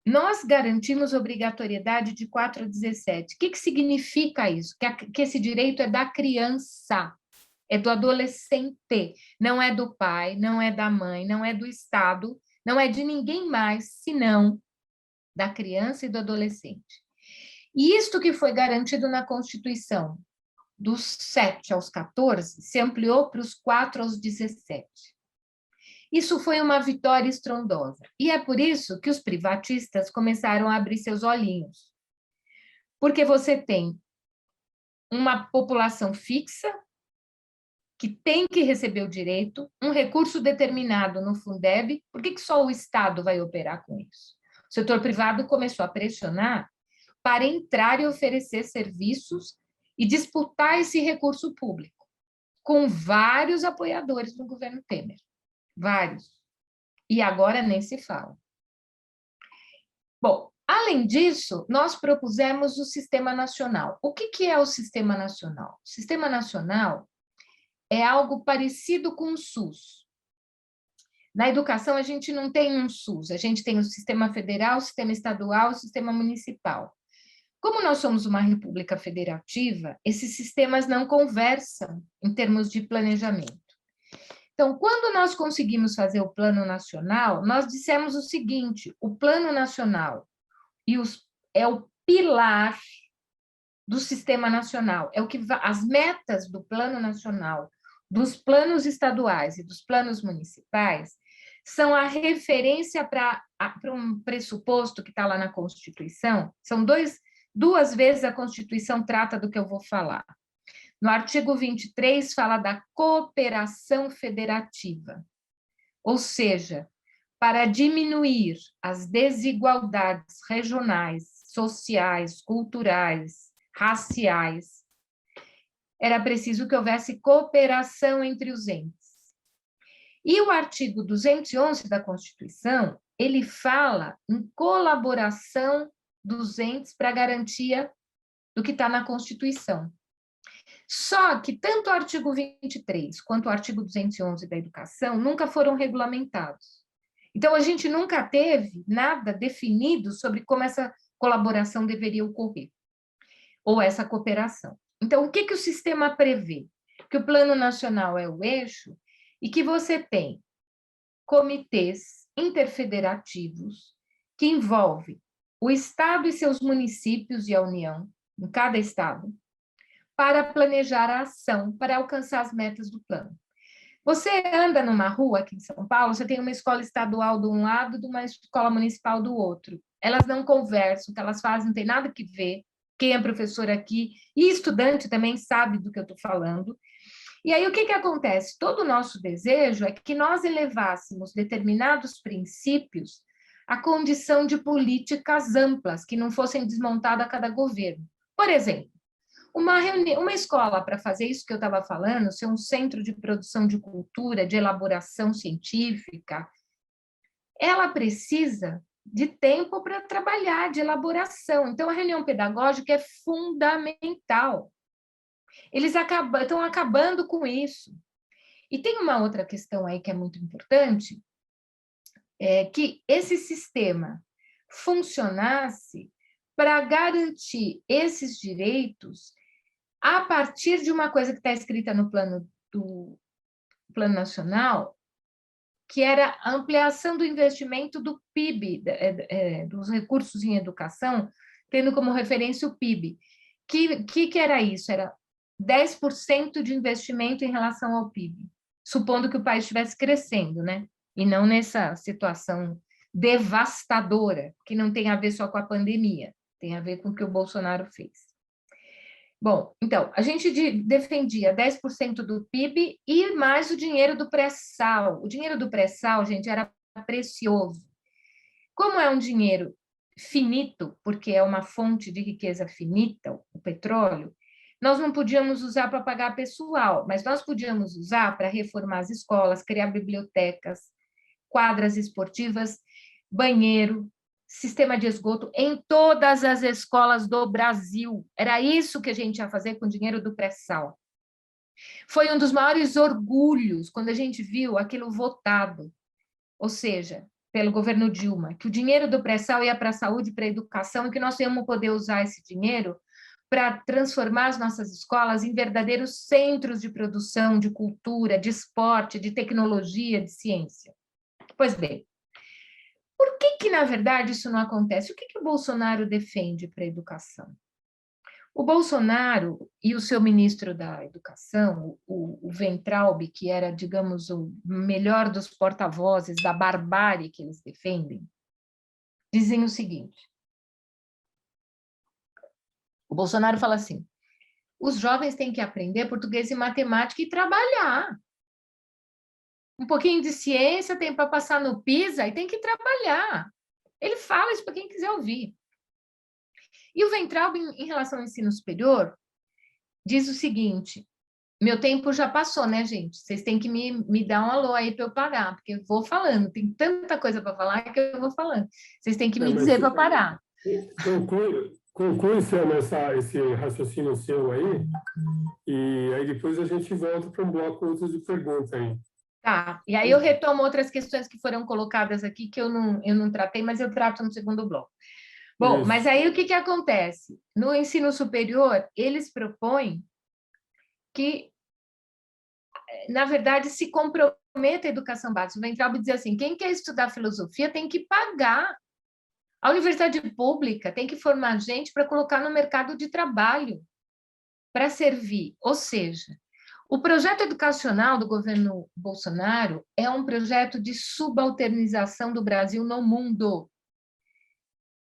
Nós garantimos obrigatoriedade de 4 a 17. O que significa isso? Que esse direito é da criança, é do adolescente, não é do pai, não é da mãe, não é do Estado, não é de ninguém mais, senão da criança e do adolescente. E isto que foi garantido na Constituição, dos 7 aos 14, se ampliou para os 4 aos 17. Isso foi uma vitória estrondosa. E é por isso que os privatistas começaram a abrir seus olhinhos. Porque você tem uma população fixa, que tem que receber o direito, um recurso determinado no Fundeb. Por que só o Estado vai operar com isso? O setor privado começou a pressionar para entrar e oferecer serviços e disputar esse recurso público, com vários apoiadores no governo Temer. Vários. E agora nem se fala. Bom, além disso, nós propusemos o Sistema Nacional. O que é o Sistema Nacional? O Sistema Nacional é algo parecido com o SUS. Na educação, a gente não tem um SUS, a gente tem o Sistema Federal, o Sistema Estadual, o Sistema Municipal. Como nós somos uma república federativa, esses sistemas não conversam em termos de planejamento. Então, quando nós conseguimos fazer o Plano Nacional, nós dissemos o seguinte: o Plano Nacional é o pilar do Sistema Nacional, é o que as metas do Plano Nacional, dos planos estaduais e dos planos municipais são a referência para um pressuposto que está lá na Constituição. São duas vezes a Constituição trata do que eu vou falar. No artigo 23, fala da cooperação federativa, ou seja, para diminuir as desigualdades regionais, sociais, culturais, raciais, era preciso que houvesse cooperação entre os entes. E o artigo 211 da Constituição, ele fala em colaboração dos entes para garantia do que está na Constituição. Só que tanto o artigo 23 quanto o artigo 211 da Educação nunca foram regulamentados. Então, a gente nunca teve nada definido sobre como essa colaboração deveria ocorrer, ou essa cooperação. Então, o que o sistema prevê? Que o Plano Nacional é o eixo e que você tem comitês interfederativos que envolvem o Estado e seus municípios e a União, em cada Estado, para planejar a ação, para alcançar as metas do plano. Você anda numa rua aqui em São Paulo, você tem uma escola estadual de um lado e uma escola municipal do outro. Elas não conversam, o que elas fazem não tem nada que ver. Quem é professor aqui, e estudante também sabe do que eu estou falando. E aí, o que acontece? Todo o nosso desejo é que nós elevássemos determinados princípios à condição de políticas amplas, que não fossem desmontadas a cada governo. Por exemplo, uma escola, para fazer isso que eu estava falando, ser um centro de produção de cultura, de elaboração científica, ela precisa de tempo para trabalhar, de elaboração. Então, a reunião pedagógica é fundamental. Eles estão acabando com isso. E tem uma outra questão aí que é muito importante, que esse sistema funcionasse para garantir esses direitos a partir de uma coisa que está escrita no Plano Nacional, que era a ampliação do investimento do PIB, dos recursos em educação, tendo como referência o PIB. Que era isso? Era 10% de investimento em relação ao PIB, supondo que o país estivesse crescendo, né? E não nessa situação devastadora, que não tem a ver só com a pandemia, tem a ver com o que o Bolsonaro fez. Bom, então, a gente defendia 10% do PIB e mais o dinheiro do pré-sal. O dinheiro do pré-sal, gente, era precioso. Como é um dinheiro finito, porque é uma fonte de riqueza finita, o petróleo, nós não podíamos usar para pagar pessoal, mas nós podíamos usar para reformar as escolas, criar bibliotecas, quadras esportivas, banheiro, sistema de esgoto em todas as escolas do Brasil. Era isso que a gente ia fazer com o dinheiro do pré-sal. Foi um dos maiores orgulhos quando a gente viu aquilo votado, ou seja, pelo governo Dilma, que o dinheiro do pré-sal ia para a saúde, para a educação, e que nós íamos poder usar esse dinheiro para transformar as nossas escolas em verdadeiros centros de produção, de cultura, de esporte, de tecnologia, de ciência. Pois bem, por que, na verdade, isso não acontece? O que o Bolsonaro defende para a educação? O Bolsonaro e o seu ministro da Educação, o Weintraub, que era, digamos, o melhor dos porta-vozes da barbárie que eles defendem, dizem o seguinte. O Bolsonaro fala assim, os jovens têm que aprender português e matemática e trabalhar. Um pouquinho de ciência tem para passar no PISA e tem que trabalhar. Ele fala isso para quem quiser ouvir. E o Weintraub, em relação ao ensino superior, diz o seguinte, meu tempo já passou, né, gente? Vocês têm que me dar um alô aí para eu parar, porque eu vou falando, tem tanta coisa para falar que eu vou falando. Vocês têm que me dizer para parar. Conclui esse raciocínio seu aí, e aí depois a gente volta para um bloco de perguntas aí. Tá, e aí eu retomo outras questões que foram colocadas aqui, que eu não tratei, mas eu trato no segundo bloco. Bom, isso. Mas aí o que acontece? No ensino superior, eles propõem que, na verdade, se comprometa a educação básica. O Weintraub diz assim, quem quer estudar filosofia tem que pagar. A universidade pública tem que formar gente para colocar no mercado de trabalho, para servir. Ou seja, o projeto educacional do governo Bolsonaro é um projeto de subalternização do Brasil no mundo,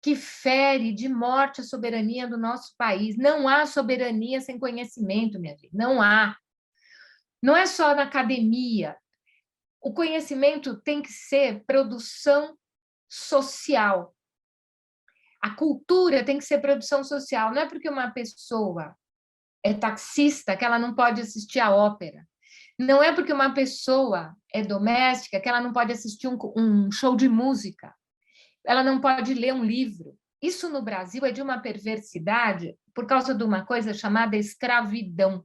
que fere de morte a soberania do nosso país. Não há soberania sem conhecimento, minha gente, não há. Não é só na academia. O conhecimento tem que ser produção social. A cultura tem que ser produção social. Não é porque uma pessoa é taxista que ela não pode assistir à ópera. Não é porque uma pessoa é doméstica que ela não pode assistir um show de música. Ela não pode ler um livro. Isso no Brasil é de uma perversidade por causa de uma coisa chamada escravidão.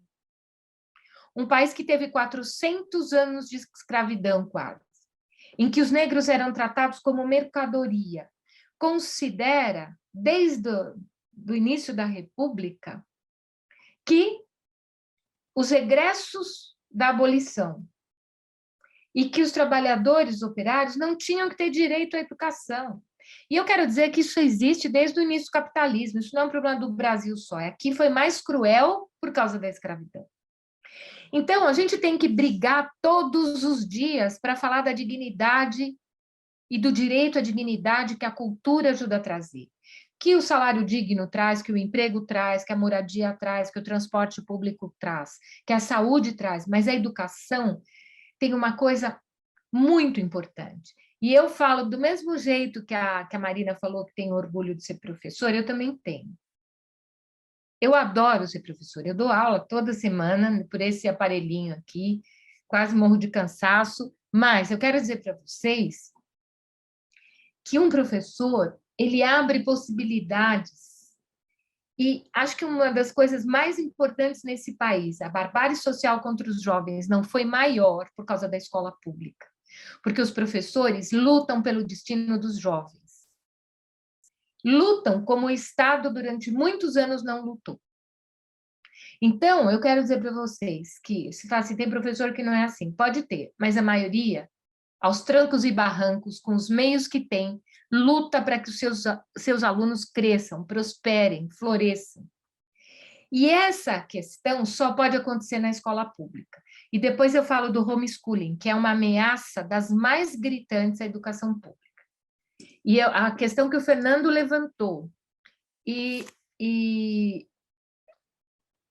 Um país que teve 400 anos de escravidão quase, em que os negros eram tratados como mercadoria, considera, desde o início da República, que os egressos da abolição e que os trabalhadores operários não tinham que ter direito à educação. E eu quero dizer que isso existe desde o início do capitalismo, isso não é um problema do Brasil só, aqui foi mais cruel por causa da escravidão. Então, a gente tem que brigar todos os dias para falar da dignidade e do direito à dignidade que a cultura ajuda a trazer. Que o salário digno traz, que o emprego traz, que a moradia traz, que o transporte público traz, que a saúde traz, mas a educação tem uma coisa muito importante. E eu falo do mesmo jeito que a Marina falou que tem orgulho de ser professora, eu também tenho. Eu adoro ser professora, eu dou aula toda semana por esse aparelhinho aqui, quase morro de cansaço, mas eu quero dizer para vocês que um professor, ele abre possibilidades. E acho que uma das coisas mais importantes nesse país, a barbárie social contra os jovens não foi maior por causa da escola pública, porque os professores lutam pelo destino dos jovens. Lutam como o Estado durante muitos anos não lutou. Então, eu quero dizer para vocês que, se fala assim, tem professor que não é assim, pode ter, mas a maioria aos trancos e barrancos, com os meios que tem, luta para que os seus alunos cresçam, prosperem, floresçam. E essa questão só pode acontecer na escola pública. E depois eu falo do homeschooling, que é uma ameaça das mais gritantes à educação pública. E a questão que o Fernando levantou, e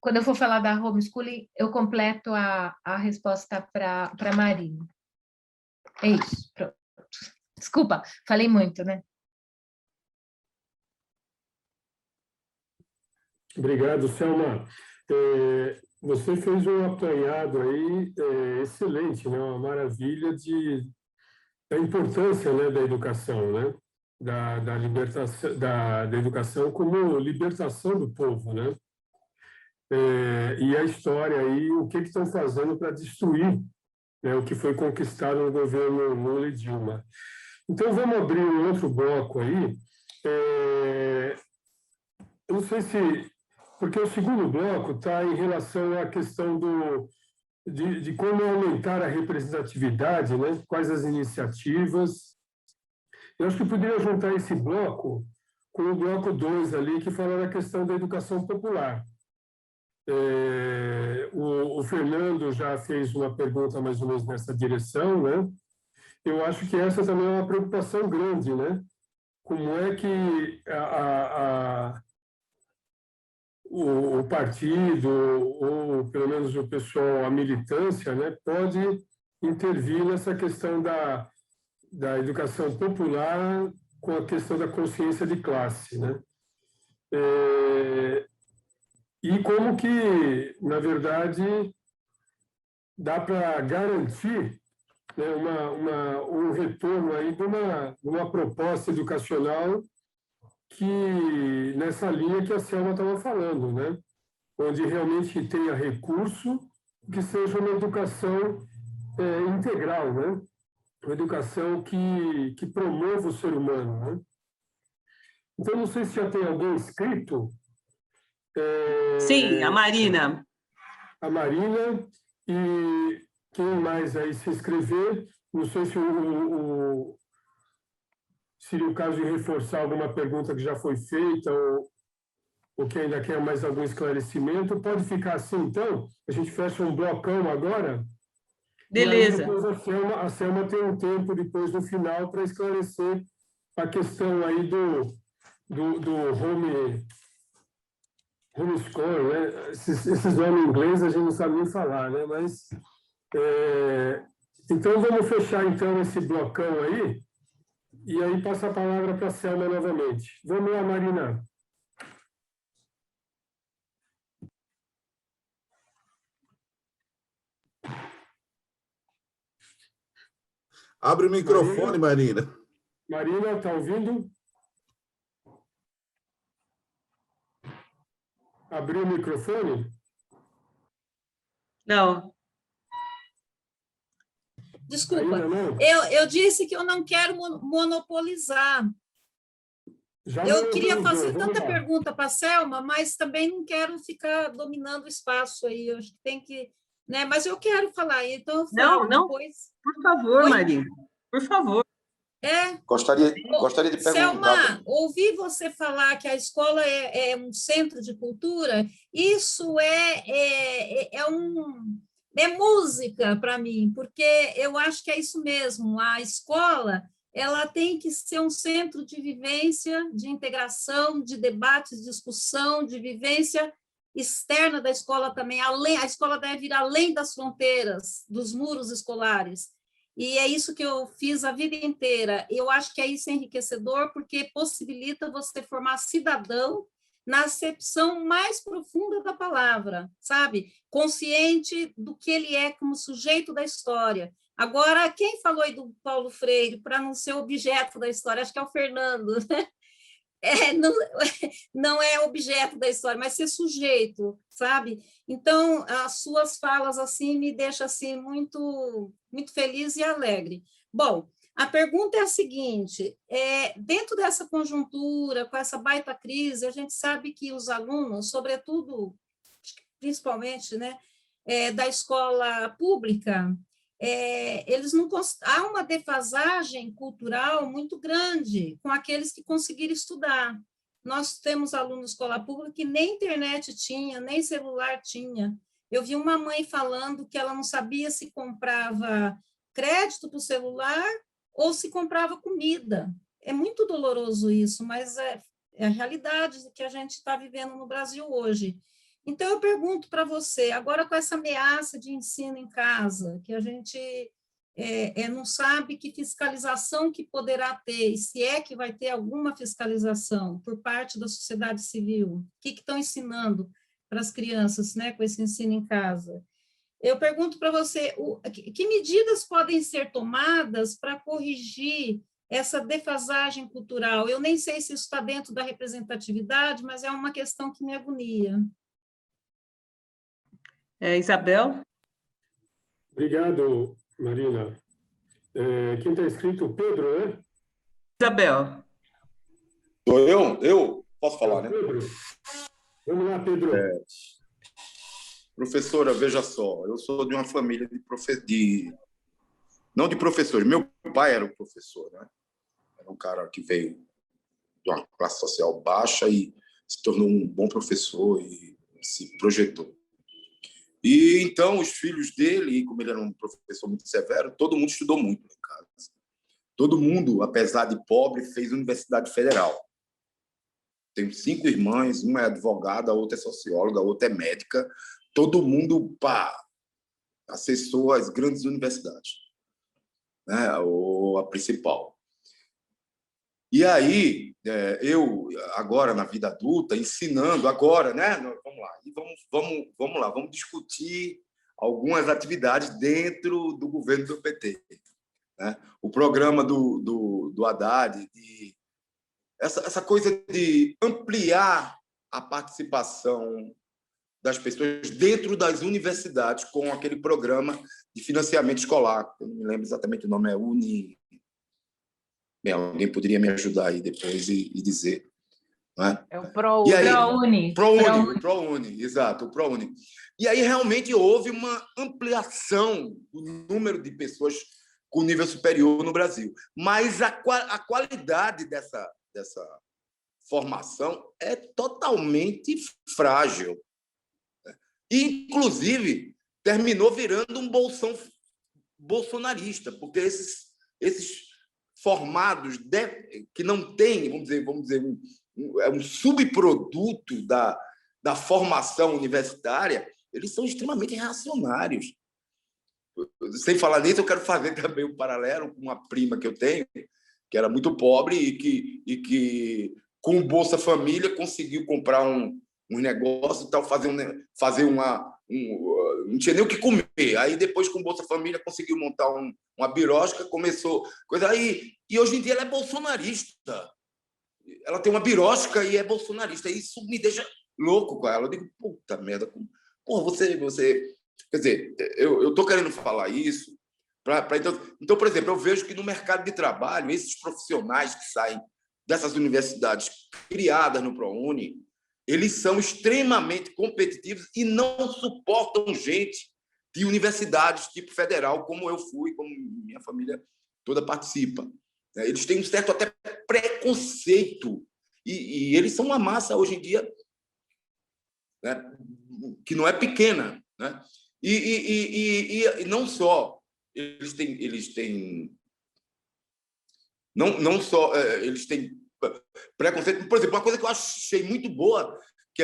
quando eu for falar da homeschooling, eu completo a resposta para a Marina. É isso, pronto. Desculpa, falei muito, né? Obrigado, Selma. Você fez um apanhado aí excelente, né? Uma maravilha da importância, né, da educação, né? Da libertação, da educação como libertação do povo, né? E a história aí, o que estão fazendo para destruir, né, o que foi conquistado no governo Lula e Dilma. Então, vamos abrir um outro bloco aí. Eu não sei se... Porque o segundo bloco está em relação à questão de como aumentar a representatividade, né? Quais as iniciativas. Eu acho que poderia juntar esse bloco com o bloco 2 ali, que fala da questão da educação popular. O Fernando já fez uma pergunta mais ou menos nessa direção, né? Eu acho que essa também é uma preocupação grande, né? Como é que o partido, ou pelo menos o pessoal, a militância, né, pode intervir nessa questão da educação popular com a questão da consciência de classe, né? E como que, na verdade, dá para garantir, né, um retorno aí de uma proposta educacional que nessa linha que a Selma estava falando, né? Onde realmente tenha recurso, que seja uma educação integral, né? Uma educação que promova o ser humano, né? Então, não sei se já tem alguém inscrito. Sim, a Marina. A Marina, e quem mais aí se inscrever, não sei se seria o caso de reforçar alguma pergunta que já foi feita ou que ainda quer mais algum esclarecimento. Pode ficar assim, então? A gente fecha um blocão agora. Beleza. E aí depois a Selma tem um tempo depois no final para esclarecer a questão aí do homeschool, né? Esses nomes em inglês a gente não sabe nem falar, né? Mas, então, vamos fechar então esse blocão aí. E aí passa a palavra para a Selma novamente. Vamos lá, Marina. Abre o microfone, Marina. Marina, está ouvindo? Abriu o microfone? Não. Desculpa, Ainda não? eu disse que eu não quero monopolizar. Eu queria fazer tanta pergunta para a Selma, mas também não quero ficar dominando o espaço aí. Eu acho que tem que... Né? Mas eu quero falar, então eu falo depois. Por favor, Marina, por favor. Gostaria de perguntar... Selma, ouvi você falar que a escola é um centro de cultura, isso é música para mim, porque eu acho que é isso mesmo, a escola ela tem que ser um centro de vivência, de integração, de debate, de discussão, de vivência externa da escola também. A escola deve ir além das fronteiras, dos muros escolares. E é isso que eu fiz a vida inteira. Eu acho que isso é enriquecedor, porque possibilita você formar cidadão na acepção mais profunda da palavra, sabe? Consciente do que ele é como sujeito da história. Agora, quem falou aí do Paulo Freire, para não ser objeto da história? Acho que é o Fernando, né? Não é objeto da história, mas ser sujeito, sabe? Então, as suas falas assim me deixam assim, muito, muito feliz e alegre. Bom, a pergunta é a seguinte, dentro dessa conjuntura, com essa baita crise, a gente sabe que os alunos, sobretudo, principalmente, né, da escola pública, eles não há uma defasagem cultural muito grande com aqueles que conseguiram estudar. Nós temos alunos de escola pública que nem internet tinha, nem celular tinha. Eu vi uma mãe falando que ela não sabia se comprava crédito para o celular ou se comprava comida. É muito doloroso isso, mas é a realidade que a gente está vivendo no Brasil hoje. Então, eu pergunto para você, agora com essa ameaça de ensino em casa, que a gente não sabe que fiscalização que poderá ter, e se é que vai ter alguma fiscalização por parte da sociedade civil, o que estão ensinando para as crianças, né, com esse ensino em casa. Eu pergunto para você, que medidas podem ser tomadas para corrigir essa defasagem cultural? Eu nem sei se isso está dentro da representatividade, mas é uma questão que me agonia. Isabel? Obrigado, Marina. Quem está escrito? Pedro, né? Isabel. Sou eu? Eu? Posso falar, né? Pedro. Vamos lá, Pedro. Professora, veja só, eu sou de uma família não de professores. Meu pai era um professor, né? Era um cara que veio de uma classe social baixa e se tornou um bom professor e se projetou. E então os filhos dele, como ele era um professor muito severo, todo mundo estudou muito em casa. Todo mundo, apesar de pobre, fez universidade federal. Tenho 5 irmãs, uma é advogada, a outra é socióloga, a outra é médica. Todo mundo, acessou as grandes universidades, né? Ou a principal. E aí, eu, agora, na vida adulta, ensinando agora, né? Vamos lá, vamos lá, vamos discutir algumas atividades dentro do governo do PT. Né? O programa do Haddad, essa coisa de ampliar a participação das pessoas dentro das universidades com aquele programa de financiamento escolar. Eu não me lembro exatamente o nome, é Uni... Alguém poderia me ajudar aí depois e dizer. Né? É o ProUni. ProUni, exato, o ProUni. E aí realmente houve uma ampliação do número de pessoas com nível superior no Brasil. Mas a qualidade dessa formação é totalmente frágil. Inclusive, terminou virando um bolsão bolsonarista, porque esses formados que não têm, vamos dizer um subproduto da formação universitária, eles são extremamente reacionários. Sem falar nisso, eu quero fazer também um paralelo com uma prima que eu tenho, que era muito pobre e que com o Bolsa Família, conseguiu comprar um negócio e tal, não tinha nem o que comer. Aí, depois, com o Bolsa Família, conseguiu montar uma birosca, começou coisa aí. E hoje em dia ela é bolsonarista. Ela tem uma birosca e é bolsonarista. Isso me deixa louco com ela. Eu digo, puta merda. Porra, você... Quer dizer, eu estou querendo falar isso. Então, por exemplo, eu vejo que no mercado de trabalho, esses profissionais que saem dessas universidades criadas no ProUni, eles são extremamente competitivos e não suportam gente de universidades tipo federal, como eu fui, como minha família toda participa. Eles têm um certo até preconceito e eles são uma massa, hoje em dia, né, que não é pequena. Né? E não só eles têm não só eles têm preconceito. Por exemplo, uma coisa que eu achei muito boa, que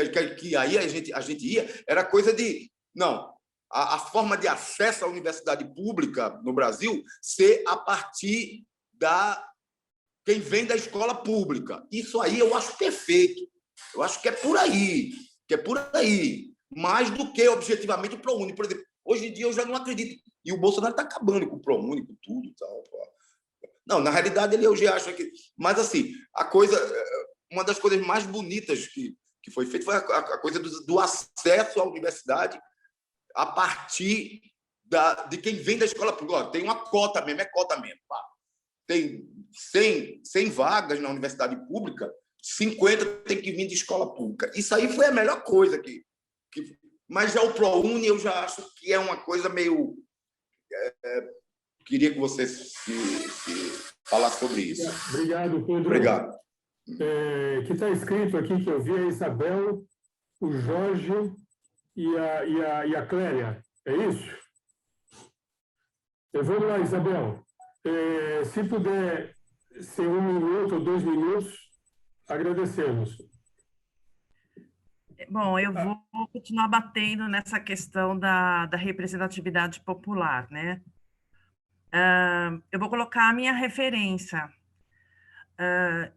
aí a gente ia, era coisa de... Não, a forma de acesso à universidade pública no Brasil ser a partir quem vem da escola pública. Isso aí eu acho perfeito. Eu acho que é por aí. Mais do que, objetivamente, o ProUni. Por exemplo, hoje em dia eu já não acredito. E o Bolsonaro está acabando com o ProUni, com tudo e tal. Não, na realidade, eu já acho que... Mas, assim, uma das coisas mais bonitas que foi feita foi a coisa do acesso à universidade a partir de quem vem da escola pública. Tem uma cota mesmo, Pá. Tem 100 vagas na universidade pública, 50 tem que vir de escola pública. Isso aí foi a melhor coisa mas já o ProUni eu já acho que é uma coisa meio... queria que você falasse sobre isso. Obrigado, Pedro. Obrigado. Que está escrito aqui que eu vi a Isabel, o Jorge e a Clélia. É isso? Vamos lá, Isabel. Se puder ser 1 minuto ou 2 minutos, agradecemos. Bom, eu vou continuar batendo nessa questão da representatividade popular, né? Eu vou colocar a minha referência.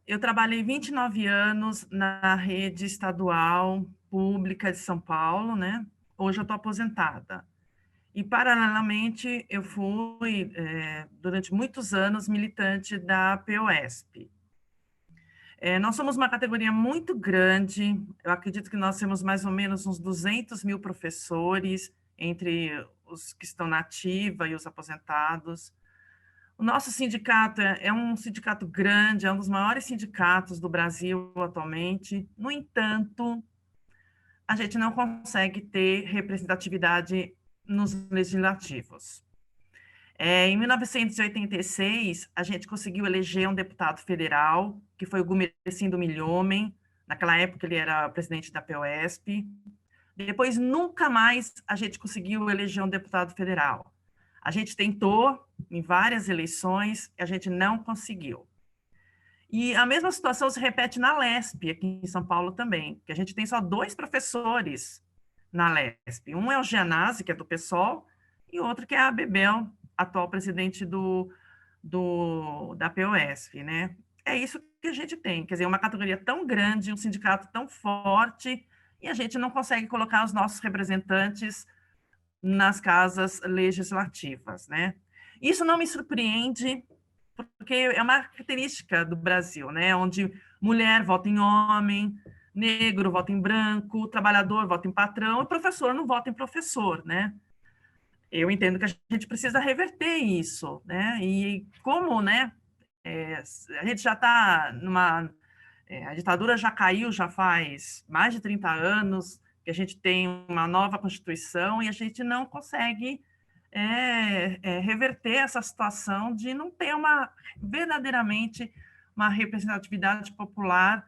Eu trabalhei 29 anos na rede estadual pública de São Paulo, né? Hoje eu estou aposentada. E, paralelamente, eu fui, durante muitos anos, militante da POSP. Nós somos uma categoria muito grande, eu acredito que nós temos mais ou menos uns 200 mil professores, entre os que estão na ativa e os aposentados. O nosso sindicato é um sindicato grande, é um dos maiores sindicatos do Brasil atualmente. No entanto, a gente não consegue ter representatividade nos legislativos. Em 1986, a gente conseguiu eleger um deputado federal, que foi o Gumercindo Milhomem. Naquela época, ele era presidente da POSP. Depois, nunca mais a gente conseguiu eleger um deputado federal. A gente tentou em várias eleições e a gente não conseguiu. E a mesma situação se repete na LESP, aqui em São Paulo também, que a gente tem só 2 professores na LESP. Um é o Gianazzi, que é do PSOL, e outro que é a Bebel, atual presidente da POSP, né? É isso que a gente tem, quer dizer, uma categoria tão grande, um sindicato tão forte, e a gente não consegue colocar os nossos representantes nas casas legislativas, né? Isso não me surpreende, porque é uma característica do Brasil, né? Onde mulher vota em homem, negro vota em branco, trabalhador vota em patrão, e professor não vota em professor, né? Eu entendo que a gente precisa reverter isso, né? E como, né? A gente já está numa... a ditadura já caiu já faz mais de 30 anos, que a gente tem uma nova Constituição e a gente não consegue reverter essa situação de não ter verdadeiramente uma representatividade popular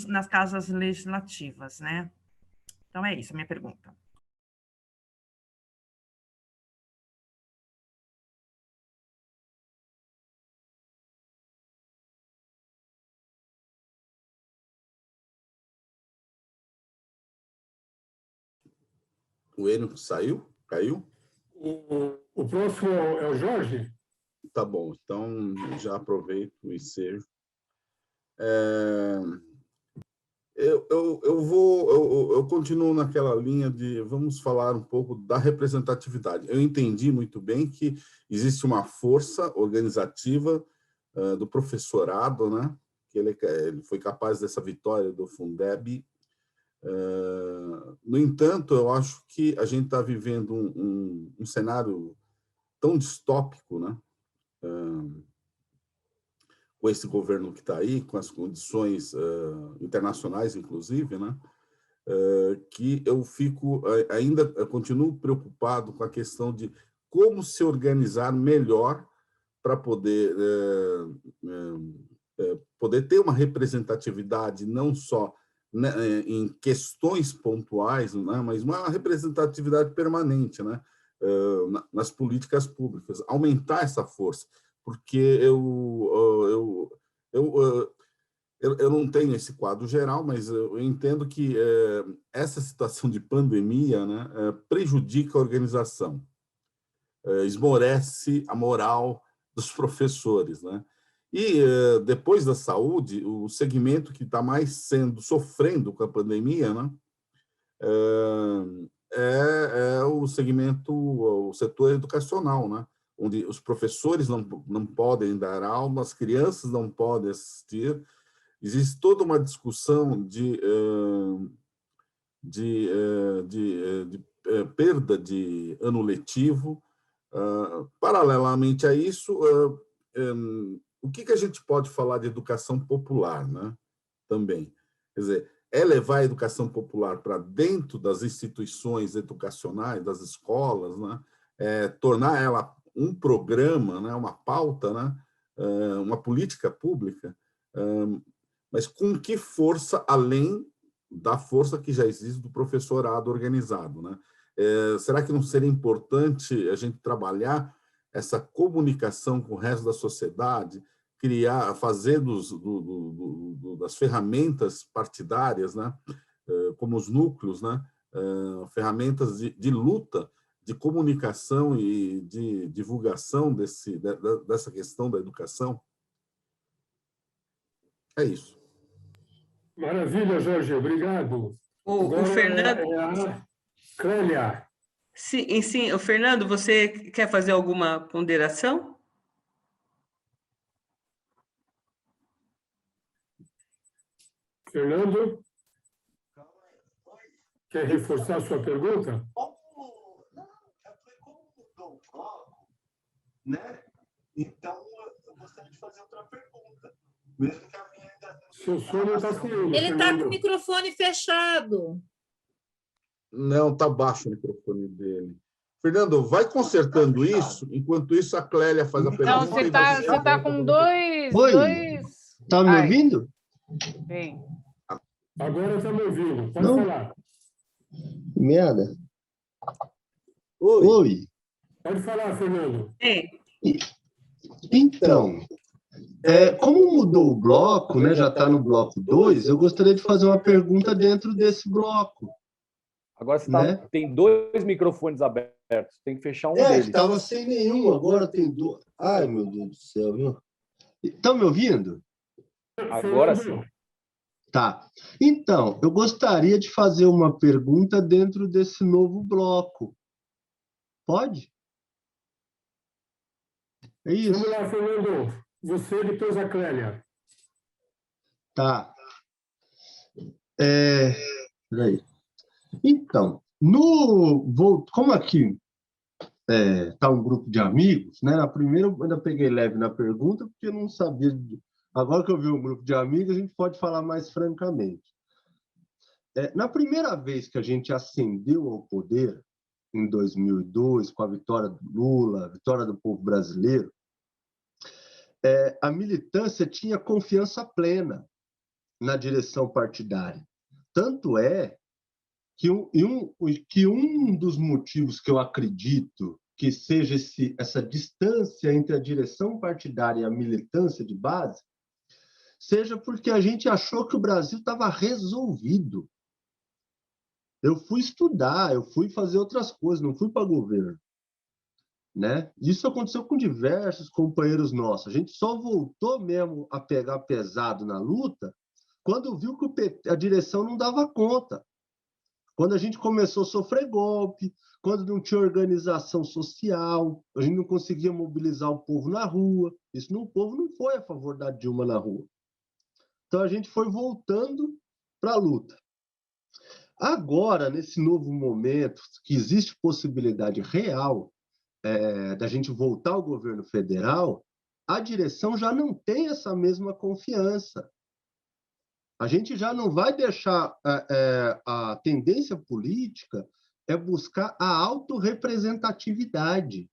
nas casas legislativas, né? Então, é isso a minha pergunta. O Enio saiu? Caiu? O próximo é o Jorge? Tá bom, então já aproveito o ensejo. Eu continuo naquela linha de vamos falar um pouco da representatividade. Eu entendi muito bem que existe uma força organizativa do professorado, né? Que ele foi capaz dessa vitória do Fundeb. No entanto, eu acho que a gente está vivendo um cenário tão distópico, né? Com esse governo que está aí, com as condições internacionais, inclusive, né? Que eu eu continuo preocupado com a questão de como se organizar melhor para poder ter uma representatividade não só em questões pontuais, né, mas uma representatividade permanente, né, nas políticas públicas, aumentar essa força, porque eu não tenho esse quadro geral, mas eu entendo que essa situação de pandemia, né, prejudica a organização, esmorece a moral dos professores, né? E depois da saúde, o segmento que está mais sofrendo com a pandemia, né, é o setor educacional, né, onde os professores não podem dar aula, as crianças não podem assistir. Existe toda uma discussão de perda de ano letivo. Paralelamente a isso, o que a gente pode falar de educação popular, né? Também. Quer dizer, levar a educação popular para dentro das instituições educacionais, das escolas, né? tornar ela um programa, né, uma pauta, né, uma política pública, mas com que força, além da força que já existe do professorado organizado, né? Será que não seria importante a gente trabalhar essa comunicação com o resto da sociedade, fazer das ferramentas partidárias, né, como os núcleos, né, ferramentas de luta, de comunicação e de divulgação dessa questão da educação? É isso. Maravilha, Jorge, obrigado. O Fernando... a Clélia. Sim, o Fernando, você quer fazer alguma ponderação? Fernando? Quer reforçar a sua pergunta? Né? Então, eu gostaria de fazer outra pergunta. Mesmo que a minha ainda... Seu som não está saindo. Ele está com o microfone fechado. Não, está baixo o microfone dele. Fernando, vai consertando isso. Enquanto isso, a Clélia faz a pergunta. Não, você está com dois... Oi, está me ouvindo? Bem. Agora está me ouvindo. Pode falar. Merda. Oi. Pode falar, Fernando. Então, como mudou o bloco, né, já está no bloco 2, eu gostaria de fazer uma pergunta dentro desse bloco. Agora você né? tem 2 microfones abertos, tem que fechar um deles. Estava sem nenhum, agora tem 2. Ai, meu Deus do céu, viu? Estão me ouvindo? Agora sim. Tá. Então, eu gostaria de fazer uma pergunta dentro desse novo bloco. Pode? É isso. Vamos lá, Fernando. Você, depois a Clélia. Tá. Peraí. Então, como aqui está um grupo de amigos, né? Na primeira eu ainda peguei leve na pergunta, porque eu não sabia. Agora que eu vi um grupo de amigos, a gente pode falar mais francamente. Na primeira vez que a gente ascendeu ao poder, em 2002, com a vitória do Lula, a vitória do povo brasileiro, a militância tinha confiança plena na direção partidária. Tanto é que um dos motivos que eu acredito que seja essa distância entre a direção partidária e a militância de base, seja porque a gente achou que o Brasil estava resolvido. Eu fui estudar, eu fui fazer outras coisas, não fui para governo. Né? Isso aconteceu com diversos companheiros nossos. A gente só voltou mesmo a pegar pesado na luta quando viu que a direção não dava conta. Quando a gente começou a sofrer golpe, quando não tinha organização social, a gente não conseguia mobilizar o povo na rua. O povo não foi a favor da Dilma na rua. Então, a gente foi voltando para a luta. Agora, nesse novo momento, que existe possibilidade real da gente voltar ao governo federal, a direção já não tem essa mesma confiança. A gente já não vai deixar a tendência política buscar a autorrepresentatividade.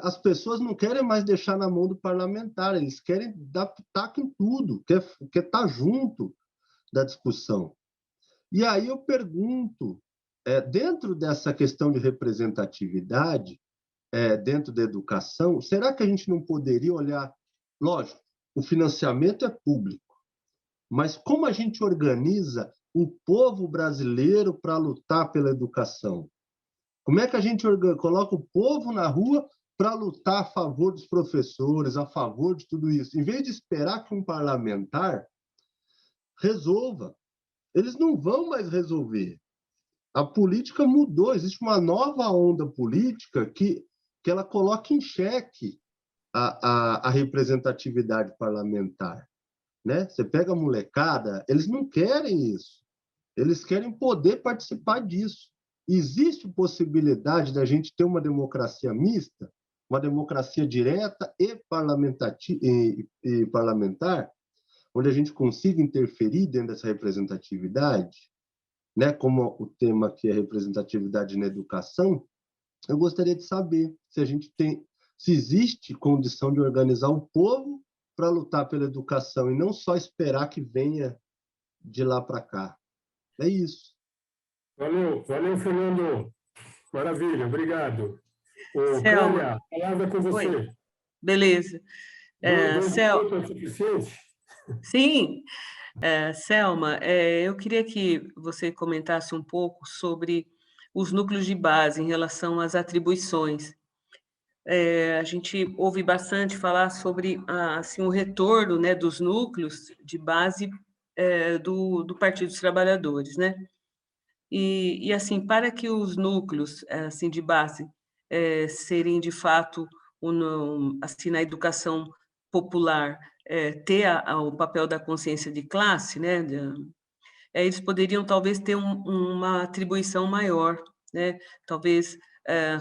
As pessoas não querem mais deixar na mão do parlamentar, eles querem dar pitaco em tudo, quer estar junto da discussão. E aí eu pergunto, dentro dessa questão de representatividade, dentro da educação, será que a gente não poderia olhar... Lógico, o financiamento é público, mas como a gente organiza o povo brasileiro para lutar pela educação? Como é que a gente coloca o povo na rua para lutar a favor dos professores, a favor de tudo isso? Em vez de esperar que um parlamentar resolva, eles não vão mais resolver. A política mudou, existe uma nova onda política que ela coloca em xeque a representatividade parlamentar. Né? Você pega a molecada, eles não querem isso. Eles querem poder participar disso. Existe possibilidade da gente ter uma democracia mista, uma democracia direta e parlamentar, onde a gente consiga interferir dentro dessa representatividade, né? Como o tema aqui é representatividade na educação, eu gostaria de saber se existe condição de organizar o povo para lutar pela educação e não só esperar que venha de lá para cá. É isso. Valeu, Fernando. Maravilha, obrigado. Selma. Clélia, a palavra é com você. Oi. Beleza. Minutos é suficiente? Sim. Selma, eu queria que você comentasse um pouco sobre os núcleos de base em relação às atribuições. A gente ouve bastante falar sobre assim, o retorno, né, dos núcleos de base do Partido dos Trabalhadores, né? E assim, para que os núcleos assim, de base serem, de fato, assim, na educação popular, ter o papel da consciência de classe, né? Eles poderiam, talvez, ter uma atribuição maior, né? Talvez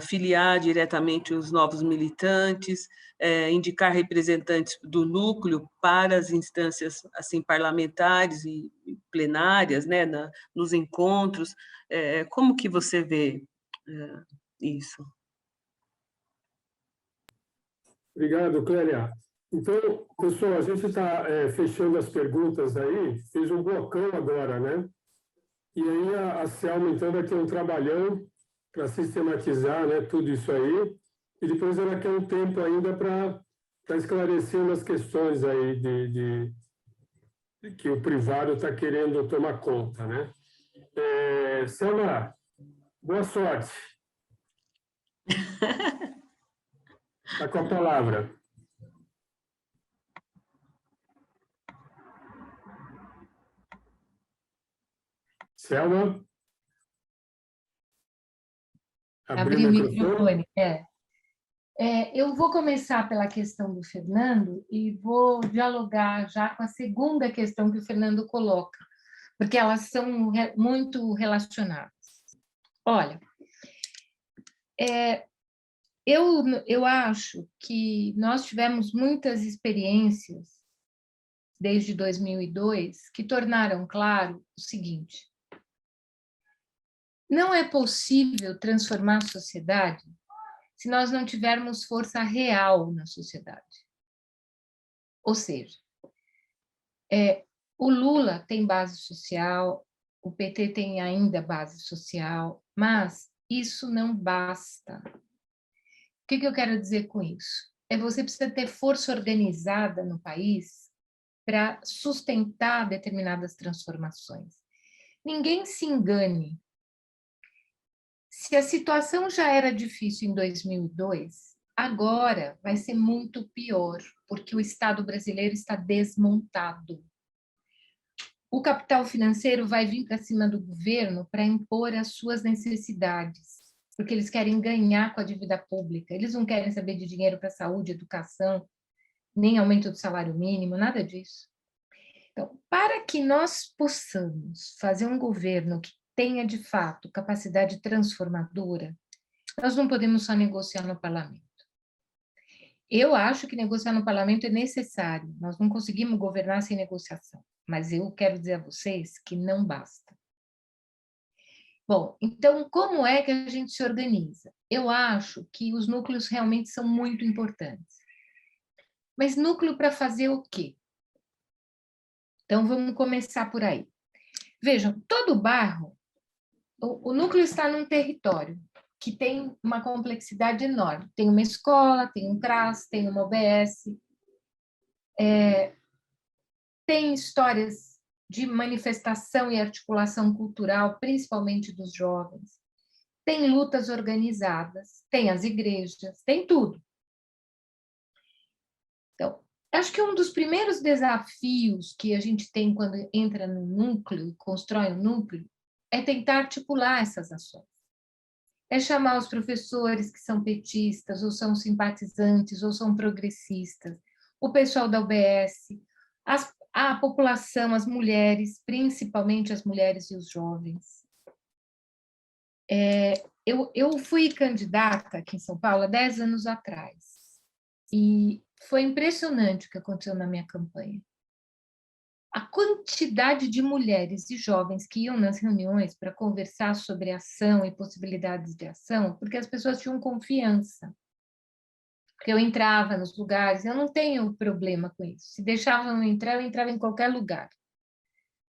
filiar diretamente os novos militantes, indicar representantes do núcleo para as instâncias assim parlamentares e plenárias, né, nos encontros. Como que você vê isso? Obrigado, Clélia. Então, pessoal, a gente está fechando as perguntas aí, fez um blocão agora, né? E aí a Selma, então, vai ter um trabalhão para sistematizar, né, tudo isso aí, e depois ela quer um tempo ainda para esclarecendo as questões aí de que o privado está querendo tomar conta, né? Selma, boa sorte. Está com a palavra. Selma? Abrir o microfone. Eu vou começar pela questão do Fernando e vou dialogar já com a segunda questão que o Fernando coloca, porque elas são muito relacionadas. Olha, eu acho que nós tivemos muitas experiências desde 2002 que tornaram claro o seguinte: não é possível transformar a sociedade se nós não tivermos força real na sociedade. Ou seja, o Lula tem base social, o PT tem ainda base social, mas isso não basta. O que eu quero dizer com isso? Você precisa ter força organizada no país para sustentar determinadas transformações. Ninguém se engane. Se a situação já era difícil em 2002, agora vai ser muito pior, porque o Estado brasileiro está desmontado. O capital financeiro vai vir para cima do governo para impor as suas necessidades, porque eles querem ganhar com a dívida pública. Eles não querem saber de dinheiro para saúde, educação, nem aumento do salário mínimo, nada disso. Então, para que nós possamos fazer um governo que tenha, de fato, capacidade transformadora, nós não podemos só negociar no parlamento. Eu acho que negociar no parlamento é necessário, nós não conseguimos governar sem negociação, mas eu quero dizer a vocês que não basta. Bom, então, como é que a gente se organiza? Eu acho que os núcleos realmente são muito importantes. Mas núcleo para fazer o quê? Então, vamos começar por aí. Vejam, todo bairro, o núcleo está num território que tem uma complexidade enorme. Tem uma escola, tem um CRAS, tem uma OBS, tem histórias de manifestação e articulação cultural, principalmente dos jovens, tem lutas organizadas, tem as igrejas, tem tudo. Então, acho que um dos primeiros desafios que a gente tem quando entra no núcleo, constrói um núcleo, é tentar articular essas ações. É chamar os professores que são petistas, ou são simpatizantes, ou são progressistas, o pessoal da UBS, a população, as mulheres, principalmente as mulheres e os jovens. Eu fui candidata aqui em São Paulo há 10 anos atrás, e foi impressionante o que aconteceu na minha campanha. A quantidade de mulheres e jovens que iam nas reuniões para conversar sobre ação e possibilidades de ação, porque as pessoas tinham confiança. Porque eu entrava nos lugares, eu não tenho problema com isso. Se deixavam eu entrava em qualquer lugar.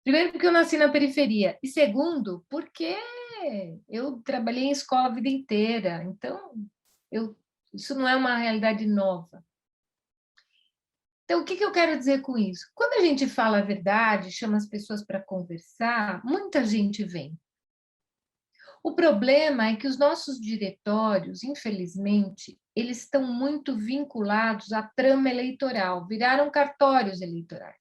Primeiro, porque eu nasci na periferia. E segundo, porque eu trabalhei em escola a vida inteira. Então, isso não é uma realidade nova. Então, o que eu quero dizer com isso? Quando a gente fala a verdade, chama as pessoas para conversar, muita gente vem. O problema é que os nossos diretórios, infelizmente, eles estão muito vinculados à trama eleitoral, viraram cartórios eleitorais.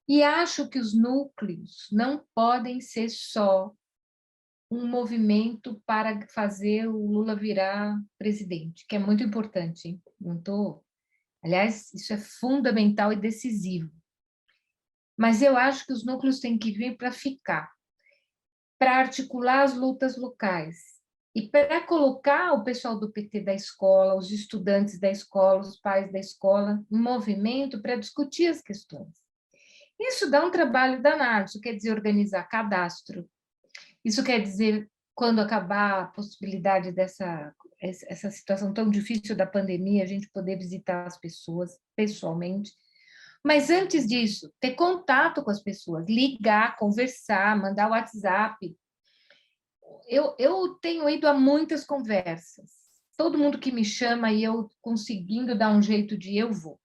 E acho que os núcleos não podem ser só um movimento para fazer o Lula virar presidente, que é muito importante, hein? Aliás, isso é fundamental e decisivo. Mas eu acho que os núcleos têm que vir para ficar, para articular as lutas locais e para colocar o pessoal do PT da escola, os estudantes da escola, os pais da escola, em movimento para discutir as questões. Isso dá um trabalho danado, isso quer dizer organizar cadastro, isso quer dizer, quando acabar a possibilidade essa situação tão difícil da pandemia, a gente poder visitar as pessoas pessoalmente. Mas antes disso, ter contato com as pessoas, ligar, conversar, mandar WhatsApp. Eu tenho ido a muitas conversas. Todo mundo que me chama e eu conseguindo dar um jeito de eu vou.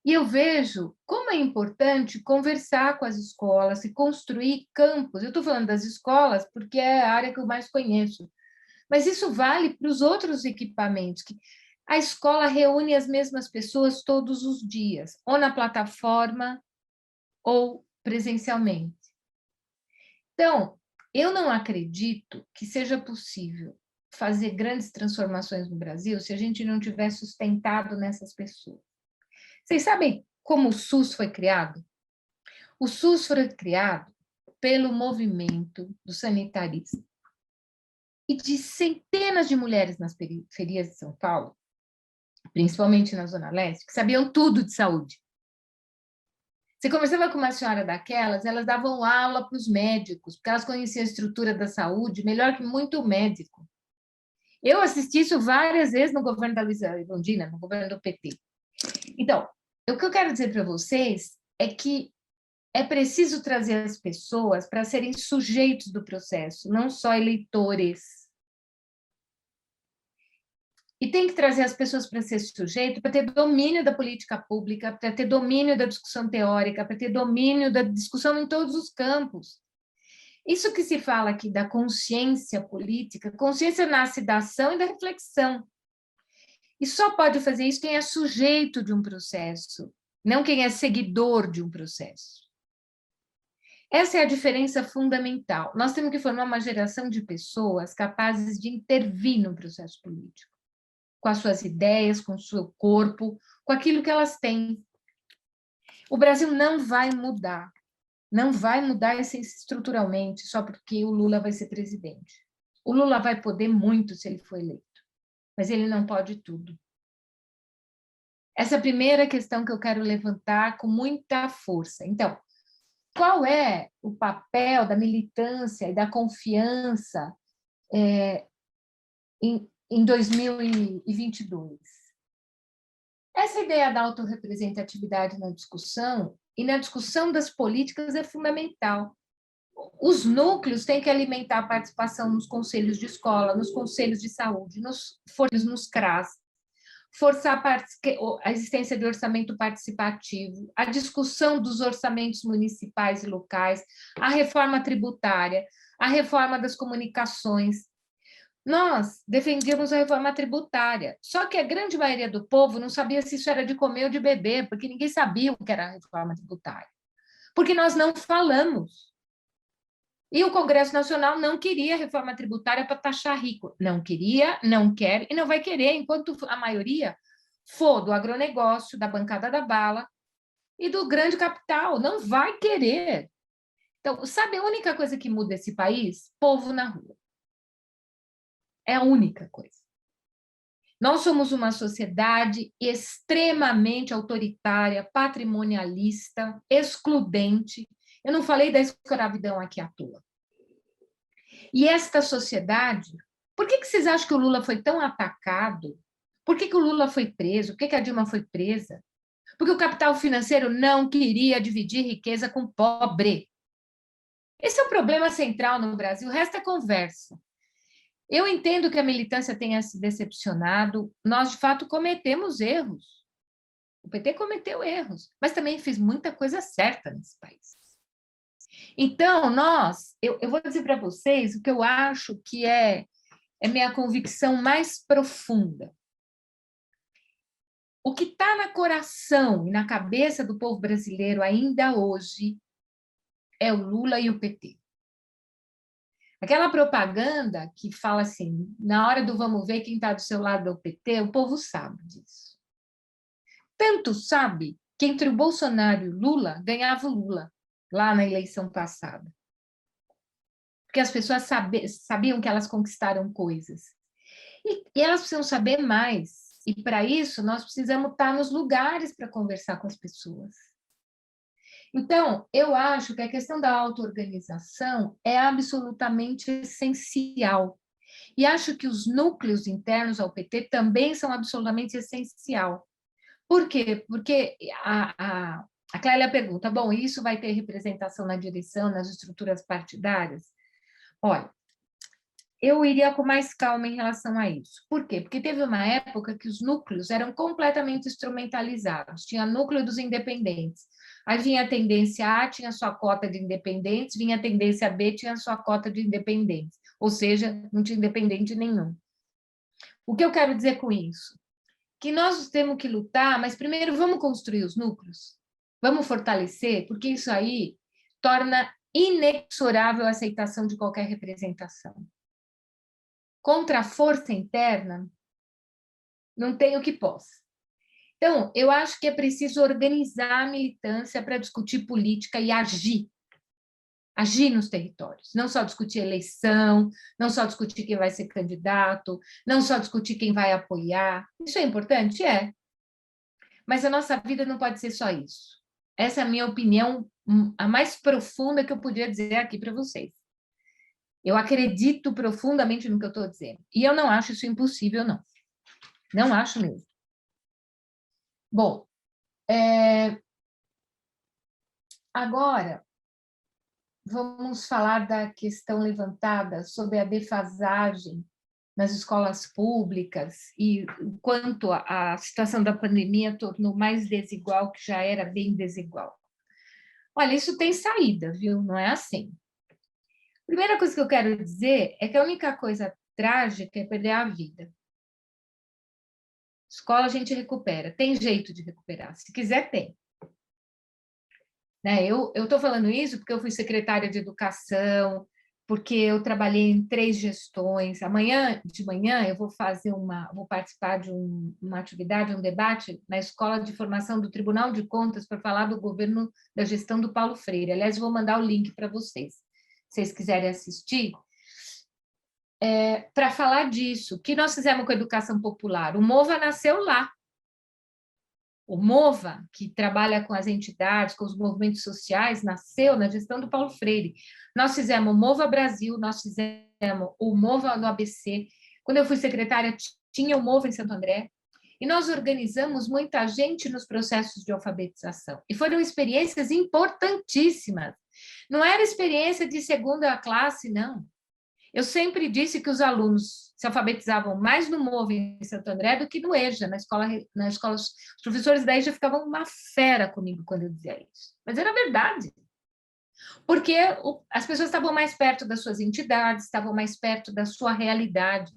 E eu vejo como é importante conversar com as escolas e construir campos. Eu estou falando das escolas porque é a área que eu mais conheço. Mas isso vale para os outros equipamentos. A escola reúne as mesmas pessoas todos os dias, ou na plataforma, ou presencialmente. Então, eu não acredito que seja possível fazer grandes transformações no Brasil se a gente não tiver sustentado nessas pessoas. Vocês sabem como o SUS foi criado? O SUS foi criado pelo movimento dos sanitaristas e de centenas de mulheres nas periferias de São Paulo, principalmente na Zona Leste, que sabiam tudo de saúde. Você conversava com uma senhora daquelas, elas davam aula para os médicos, porque elas conheciam a estrutura da saúde melhor que muito médico. Eu assisti isso várias vezes no governo da Luísa Erundina, no governo do PT. Então, o que eu quero dizer para vocês é que é preciso trazer as pessoas para serem sujeitos do processo, não só eleitores. E tem que trazer as pessoas para ser sujeito, para ter domínio da política pública, para ter domínio da discussão teórica, para ter domínio da discussão em todos os campos. Isso que se fala aqui da consciência política, consciência nasce da ação e da reflexão. E só pode fazer isso quem é sujeito de um processo, não quem é seguidor de um processo. Essa é a diferença fundamental. Nós temos que formar uma geração de pessoas capazes de intervir no processo político, com as suas ideias, com o seu corpo, com aquilo que elas têm. O Brasil não vai mudar estruturalmente só porque o Lula vai ser presidente. O Lula vai poder muito se ele for eleito, mas ele não pode tudo. Essa é a primeira questão que eu quero levantar com muita força. Então, qual é o papel da militância e da confiança em 2022? Essa ideia da autorrepresentatividade na discussão e na discussão das políticas é fundamental. Os núcleos têm que alimentar a participação nos conselhos de escola, nos conselhos de saúde, nos CRAS, forçar a existência de orçamento participativo, a discussão dos orçamentos municipais e locais, a reforma tributária, a reforma das comunicações. Nós defendíamos a reforma tributária, só que a grande maioria do povo não sabia se isso era de comer ou de beber, porque ninguém sabia o que era a reforma tributária, porque nós não falamos. E o Congresso Nacional não queria reforma tributária para taxar rico. Não queria, não quer e não vai querer, enquanto a maioria for do agronegócio, da bancada da bala e do grande capital. Não vai querer. Então, sabe a única coisa que muda esse país? Povo na rua. É a única coisa. Nós somos uma sociedade extremamente autoritária, patrimonialista, excludente. Eu não falei da escravidão aqui à toa. E esta sociedade, por que vocês acham que o Lula foi tão atacado? Por que o Lula foi preso? Por que a Dilma foi presa? Porque o capital financeiro não queria dividir riqueza com o pobre. Esse é o problema central no Brasil, o resto é conversa. Eu entendo que a militância tenha se decepcionado, nós, de fato, cometemos erros. O PT cometeu erros, mas também fez muita coisa certa nesse país. Então, eu vou dizer para vocês o que eu acho que é minha convicção mais profunda. O que está no coração e na cabeça do povo brasileiro ainda hoje é o Lula e o PT. Aquela propaganda que fala assim, na hora do vamos ver quem está do seu lado é o PT, o povo sabe disso. Tanto sabe que entre o Bolsonaro e o Lula, ganhava o Lula, lá na eleição passada. Porque as pessoas sabiam que elas conquistaram coisas. E elas precisam saber mais. E, para isso, nós precisamos estar nos lugares para conversar com as pessoas. Então, eu acho que a questão da auto-organização é absolutamente essencial. E acho que os núcleos internos ao PT também são absolutamente essencial. Por quê? Porque a Clélia pergunta, bom, isso vai ter representação na direção, nas estruturas partidárias? Olha, eu iria com mais calma em relação a isso. Por quê? Porque teve uma época que os núcleos eram completamente instrumentalizados. Tinha núcleo dos independentes. Aí vinha a tendência A, tinha sua cota de independentes, vinha a tendência B, tinha sua cota de independentes. Ou seja, não tinha independente nenhum. O que eu quero dizer com isso? Que nós temos que lutar, mas primeiro vamos construir os núcleos, vamos fortalecer, porque isso aí torna inexorável a aceitação de qualquer representação. Contra a força interna, não tem o que possa. Então, eu acho que é preciso organizar a militância para discutir política e agir. Agir nos territórios. Não só discutir eleição, não só discutir quem vai ser candidato, não só discutir quem vai apoiar. Isso é importante? É. Mas a nossa vida não pode ser só isso. Essa é a minha opinião, a mais profunda que eu podia dizer aqui para vocês. Eu acredito profundamente no que eu estou dizendo. E eu não acho isso impossível, não. Não acho mesmo. Bom, agora vamos falar da questão levantada sobre a defasagem nas escolas públicas e o quanto a situação da pandemia tornou mais desigual, que já era bem desigual. Olha, isso tem saída, viu? Não é assim. Primeira coisa que eu quero dizer é que a única coisa trágica é perder a vida. Escola a gente recupera, tem jeito de recuperar, se quiser tem. Né? Eu estou falando isso porque eu fui secretária de educação, porque eu trabalhei em 3 gestões. Amanhã de manhã eu vou participar de uma atividade, um debate na Escola de Formação do Tribunal de Contas para falar do governo da gestão do Paulo Freire. Aliás, vou mandar o link para vocês, se vocês quiserem assistir. Para falar disso, o que nós fizemos com a educação popular? O MOVA nasceu lá. O MOVA, que trabalha com as entidades, com os movimentos sociais, nasceu na gestão do Paulo Freire. Nós fizemos o MOVA Brasil, nós fizemos o MOVA no ABC. Quando eu fui secretária, tinha o MOVA em Santo André. E nós organizamos muita gente nos processos de alfabetização. E foram experiências importantíssimas. Não era experiência de segunda classe, não. Eu sempre disse que os alunos se alfabetizavam mais no MOVA em Santo André do que no EJA, na escola. Os professores da EJA ficavam uma fera comigo quando eu dizia isso. Mas era verdade. Porque as pessoas estavam mais perto das suas entidades, estavam mais perto da sua realidade.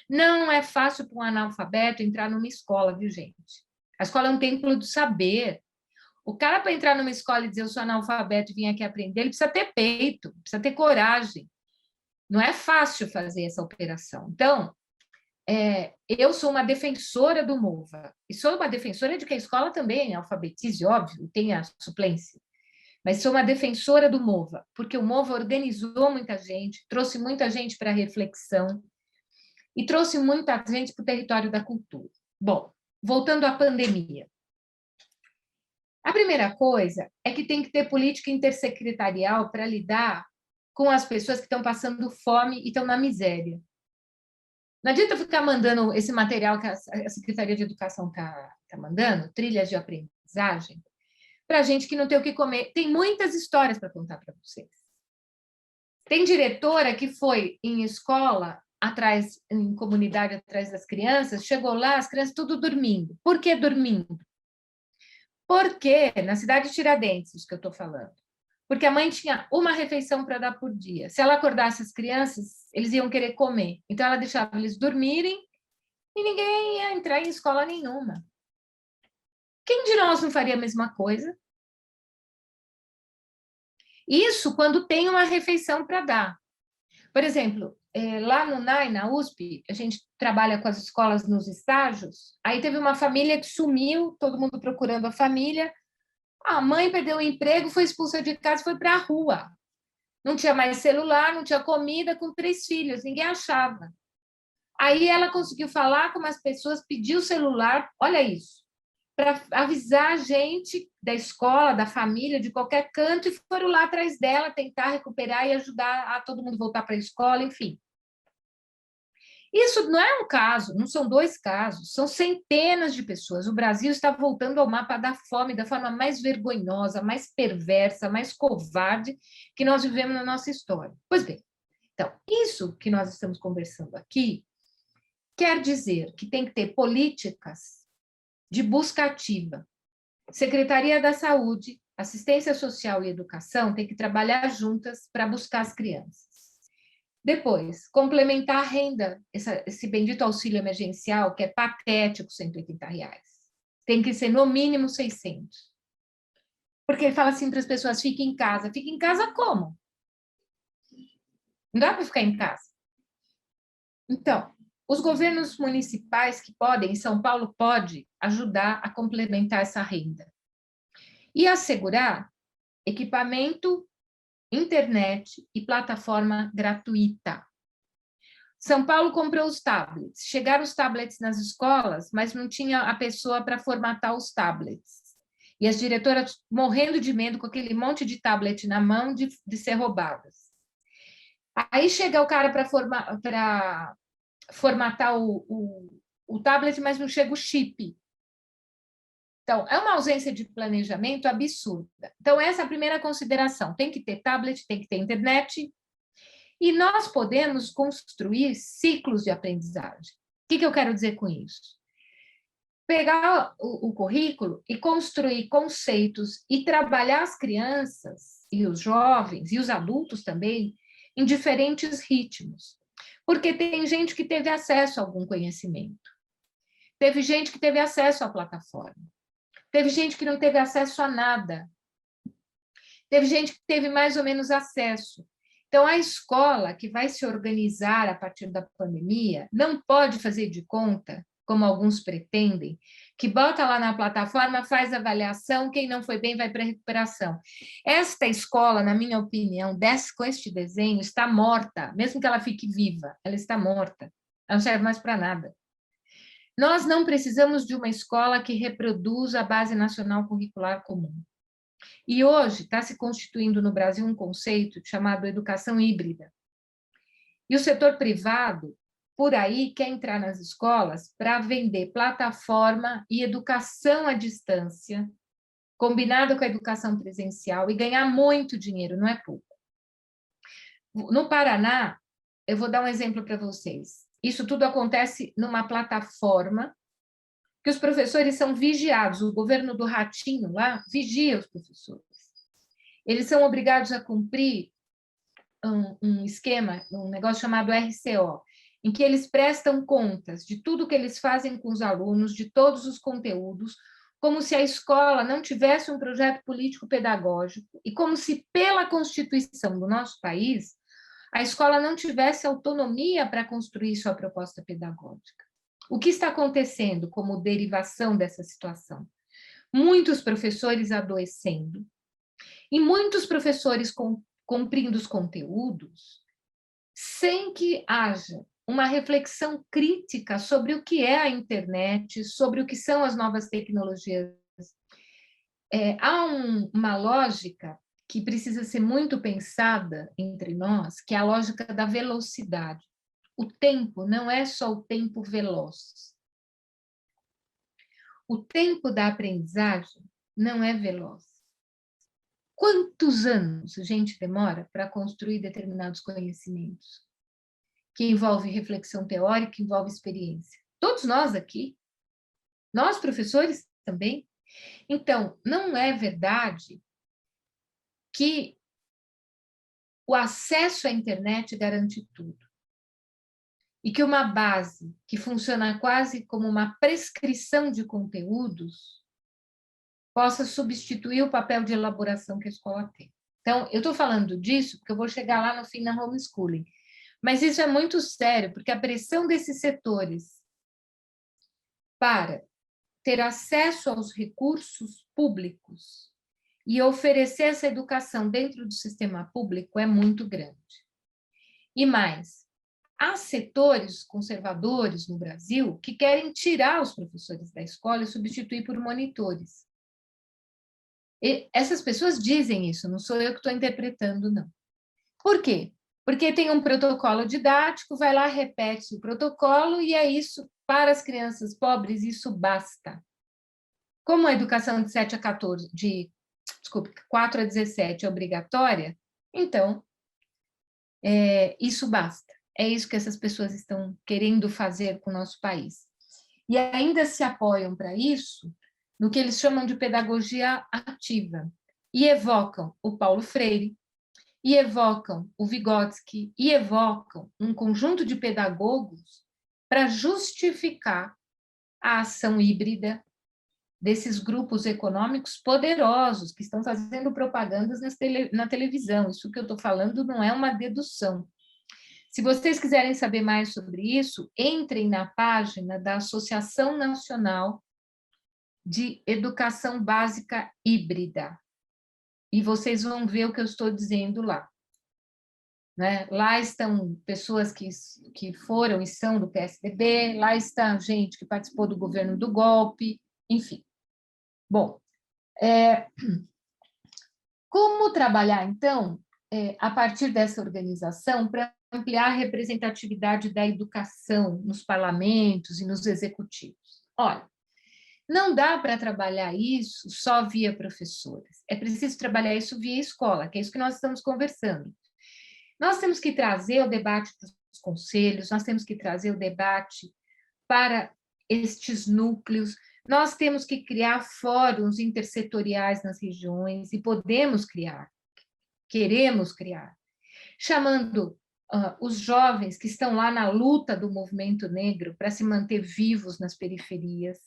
Não é fácil para um analfabeto entrar numa escola, viu, gente? A escola é um templo do saber. O cara, para entrar numa escola e dizer eu sou analfabeto e vim aqui aprender, ele precisa ter peito, precisa ter coragem. Não é fácil fazer essa operação. Então, eu sou uma defensora do MOVA, e sou uma defensora de que a escola também alfabetize, óbvio, tenha suplência, mas sou uma defensora do MOVA, porque o MOVA organizou muita gente, trouxe muita gente para a reflexão, e trouxe muita gente para o território da cultura. Bom, voltando à pandemia. A primeira coisa é que tem que ter política intersecretarial para lidar com as pessoas que estão passando fome e estão na miséria. Não adianta ficar mandando esse material que a Secretaria de Educação está mandando, trilhas de aprendizagem, para gente que não tem o que comer. Tem muitas histórias para contar para vocês. Tem diretora que foi em escola, em comunidade atrás das crianças, chegou lá, as crianças tudo dormindo. Por que dormindo? Porque, na cidade de Tiradentes, que eu estou falando, porque a mãe tinha uma refeição para dar por dia. Se ela acordasse as crianças, eles iam querer comer. Então, ela deixava eles dormirem e ninguém ia entrar em escola nenhuma. Quem de nós não faria a mesma coisa? Isso quando tem uma refeição para dar. Por exemplo, lá no NAI, na USP, a gente trabalha com as escolas nos estágios, aí teve uma família que sumiu, todo mundo procurando a família, a mãe perdeu o emprego, foi expulsa de casa e foi para a rua. Não tinha mais celular, não tinha comida, com 3 filhos, ninguém achava. Aí ela conseguiu falar com umas pessoas, pediu o celular, olha isso, para avisar a gente da escola, da família, de qualquer canto, e foram lá atrás dela tentar recuperar e ajudar a todo mundo voltar para a escola, enfim. Isso não é um caso, não são 2 casos, são centenas de pessoas. O Brasil está voltando ao mapa da fome da forma mais vergonhosa, mais perversa, mais covarde que nós vivemos na nossa história. Pois bem, então, isso que nós estamos conversando aqui quer dizer que tem que ter políticas de busca ativa. Secretaria da Saúde, Assistência Social e Educação tem que trabalhar juntas para buscar as crianças. Depois, complementar a renda, esse bendito auxílio emergencial, que é patético, R$180. Tem que ser no mínimo 600. Porque ele fala assim para as pessoas, fique em casa. Fique em casa como? Não dá para ficar em casa. Então, os governos municipais que podem, São Paulo pode ajudar a complementar essa renda. E assegurar equipamento, internet e plataforma gratuita. São Paulo comprou os tablets. Chegaram os tablets nas escolas, mas não tinha a pessoa para formatar os tablets. E as diretoras morrendo de medo com aquele monte de tablet na mão de ser roubadas. Aí chega o cara para formatar o tablet, mas não chega o chip. Então, é uma ausência de planejamento absurda. Então, essa é a primeira consideração. Tem que ter tablet, tem que ter internet. E nós podemos construir ciclos de aprendizagem. O que eu quero dizer com isso? Pegar o currículo e construir conceitos e trabalhar as crianças e os jovens e os adultos também em diferentes ritmos. Porque tem gente que teve acesso a algum conhecimento. Teve gente que teve acesso à plataforma. Teve gente que não teve acesso a nada. Teve gente que teve mais ou menos acesso. Então, a escola que vai se organizar a partir da pandemia não pode fazer de conta, como alguns pretendem, que bota lá na plataforma, faz avaliação, quem não foi bem vai para a recuperação. Esta escola, na minha opinião, com este desenho, está morta, mesmo que ela fique viva, ela está morta. Ela não serve mais para nada. Nós não precisamos de uma escola que reproduza a Base Nacional Curricular Comum. E hoje está se constituindo no Brasil um conceito chamado educação híbrida. E o setor privado, por aí, quer entrar nas escolas para vender plataforma e educação à distância, combinada com a educação presencial, e ganhar muito dinheiro, não é pouco. No Paraná, eu vou dar um exemplo para vocês. Isso tudo acontece numa plataforma que os professores são vigiados. O governo do Ratinho lá vigia os professores. Eles são obrigados a cumprir um esquema, um negócio chamado RCO, em que eles prestam contas de tudo que eles fazem com os alunos, de todos os conteúdos, como se a escola não tivesse um projeto político-pedagógico e como se, pela Constituição do nosso país, a escola não tivesse autonomia para construir sua proposta pedagógica. O que está acontecendo como derivação dessa situação? Muitos professores adoecendo e muitos professores cumprindo os conteúdos sem que haja uma reflexão crítica sobre o que é a internet, sobre o que são as novas tecnologias. Há uma lógica que precisa ser muito pensada entre nós, que é a lógica da velocidade. O tempo não é só o tempo veloz. O tempo da aprendizagem não é veloz. Quantos anos a gente demora para construir determinados conhecimentos? Que envolve reflexão teórica, que envolve experiência. Todos nós aqui, nós professores também. Então, não é verdade que o acesso à internet garante tudo. E que uma base que funciona quase como uma prescrição de conteúdos possa substituir o papel de elaboração que a escola tem. Então, eu estou falando disso porque eu vou chegar lá no fim na homeschooling. Mas isso é muito sério, porque a pressão desses setores para ter acesso aos recursos públicos e oferecer essa educação dentro do sistema público é muito grande. E mais, há setores conservadores no Brasil que querem tirar os professores da escola e substituir por monitores. E essas pessoas dizem isso, não sou eu que estou interpretando, não. Por quê? Porque tem um protocolo didático, vai lá, repete o protocolo, e é isso, para as crianças pobres, isso basta. Como a educação de 4 a 17 é obrigatória, então, isso basta. É isso que essas pessoas estão querendo fazer com o nosso país. E ainda se apoiam para isso no que eles chamam de pedagogia ativa, e evocam o Paulo Freire, e evocam o Vygotsky, e evocam um conjunto de pedagogos para justificar a ação híbrida desses grupos econômicos poderosos que estão fazendo propagandas na televisão. Isso que eu estou falando não é uma dedução. Se vocês quiserem saber mais sobre isso, entrem na página da Associação Nacional de Educação Básica Híbrida, e vocês vão ver o que eu estou dizendo lá. Né? Lá estão pessoas que foram e são do PSDB, lá está gente que participou do governo do golpe, enfim. Bom, como trabalhar, então, a partir dessa organização para ampliar a representatividade da educação nos parlamentos e nos executivos? Olha, não dá para trabalhar isso só via professores, é preciso trabalhar isso via escola, que é isso que nós estamos conversando. Nós temos que trazer o debate para os conselhos, nós temos que trazer o debate para estes núcleos, nós temos que criar fóruns intersetoriais nas regiões, e podemos criar, queremos criar, chamando os jovens que estão lá na luta do movimento negro para se manter vivos nas periferias,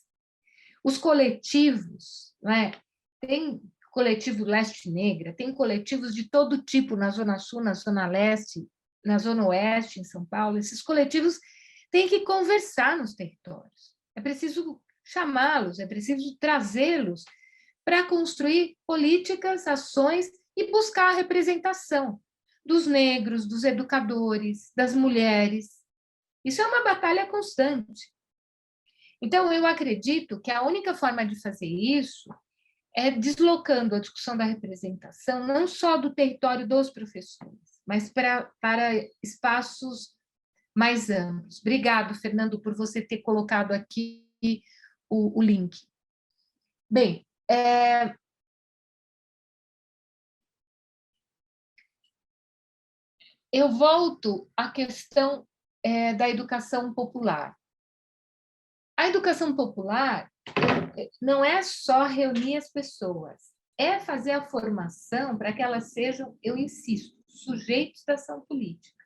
os coletivos, não é? Tem coletivo Leste Negra, tem coletivos de todo tipo na Zona Sul, na Zona Leste, na Zona Oeste, em São Paulo. Esses coletivos têm que conversar nos territórios. É preciso chamá-los, é preciso trazê-los para construir políticas, ações e buscar a representação dos negros, dos educadores, das mulheres. Isso é uma batalha constante. Então, eu acredito que a única forma de fazer isso é deslocando a discussão da representação não só do território dos professores, mas para espaços mais amplos. Obrigado, Fernando, por você ter colocado aqui o link. Bem, eu volto à questão da educação popular. A educação popular não é só reunir as pessoas, é fazer a formação para que elas sejam, eu insisto, sujeitos da ação política.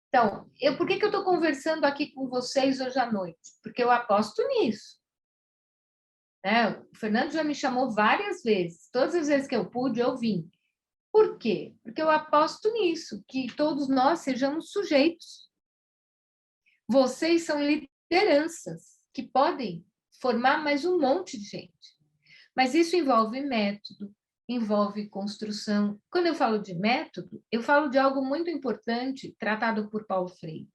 Então, por que eu estou conversando aqui com vocês hoje à noite? Porque eu aposto nisso. O Fernando já me chamou várias vezes, todas as vezes que eu pude, eu vim. Por quê? Porque eu aposto nisso, que todos nós sejamos sujeitos. Vocês são lideranças que podem formar mais um monte de gente. Mas isso envolve método, envolve construção. Quando eu falo de método, eu falo de algo muito importante, tratado por Paulo Freire,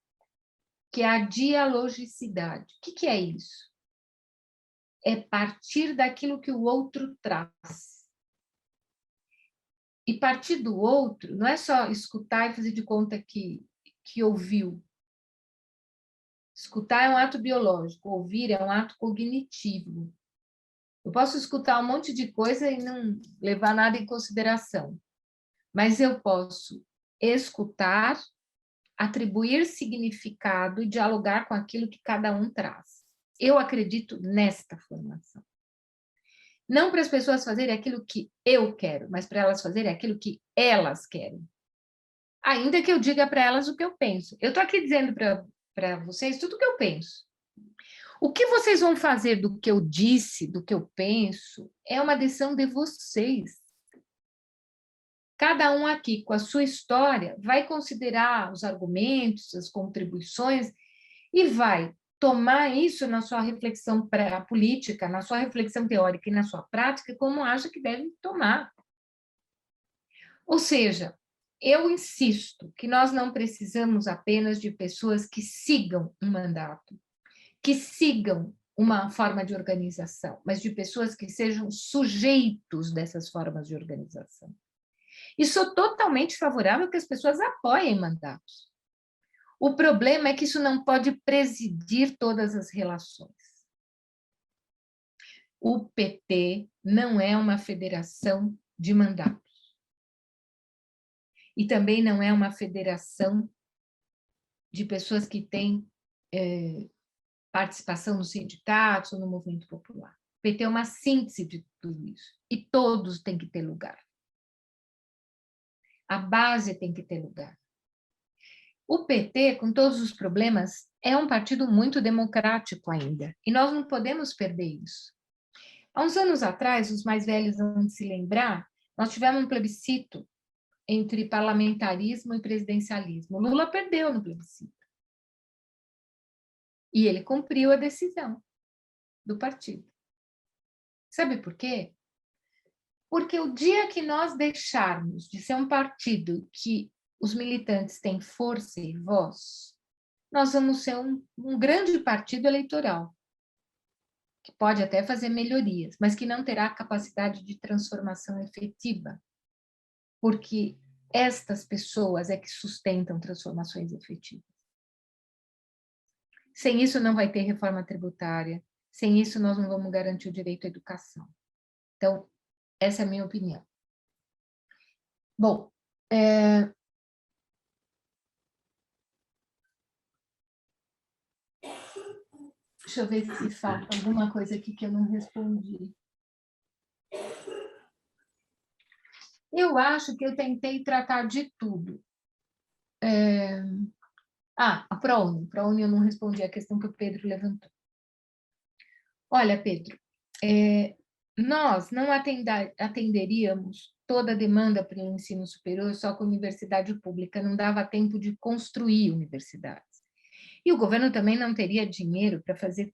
que é a dialogicidade. O que é isso? É partir daquilo que o outro traz. E partir do outro não é só escutar e fazer de conta que ouviu. Escutar é um ato biológico, ouvir é um ato cognitivo. Eu posso escutar um monte de coisa e não levar nada em consideração, mas eu posso escutar, atribuir significado e dialogar com aquilo que cada um traz. Eu acredito nesta formação. Não para as pessoas fazerem aquilo que eu quero, mas para elas fazerem aquilo que elas querem. Ainda que eu diga para elas o que eu penso. Eu estou aqui dizendo para vocês tudo o que eu penso. O que vocês vão fazer do que eu disse, do que eu penso, é uma decisão de vocês. Cada um aqui, com a sua história, vai considerar os argumentos, as contribuições, e vai tomar isso na sua reflexão política, na sua reflexão teórica e na sua prática, como acha que deve tomar. Ou seja, eu insisto que nós não precisamos apenas de pessoas que sigam um mandato, que sigam uma forma de organização, mas de pessoas que sejam sujeitos dessas formas de organização. E sou totalmente favorável que as pessoas apoiem mandatos. O problema é que isso não pode presidir todas as relações. O PT não é uma federação de mandatos. E também não é uma federação de pessoas que têm participação nos sindicatos ou no movimento popular. O PT é uma síntese de tudo isso. E todos têm que ter lugar. A base tem que ter lugar. O PT, com todos os problemas, é um partido muito democrático ainda. E nós não podemos perder isso. Há uns anos atrás, os mais velhos vão se lembrar, nós tivemos um plebiscito entre parlamentarismo e presidencialismo. Lula perdeu no plebiscito. E ele cumpriu a decisão do partido. Sabe por quê? Porque o dia que nós deixarmos de ser um partido que os militantes têm força e voz, nós vamos ser um grande partido eleitoral, que pode até fazer melhorias, mas que não terá capacidade de transformação efetiva, porque estas pessoas é que sustentam transformações efetivas. Sem isso não vai ter reforma tributária, sem isso nós não vamos garantir o direito à educação. Então, essa é a minha opinião. Bom, deixa eu ver se falta alguma coisa aqui que eu não respondi. Eu acho que eu tentei tratar de tudo. A ProUni. ProUni eu não respondi a questão que o Pedro levantou. Olha, Pedro, nós não atenderíamos toda a demanda para o ensino superior só com universidade pública, não dava tempo de construir universidades. E o governo também não teria dinheiro para fazer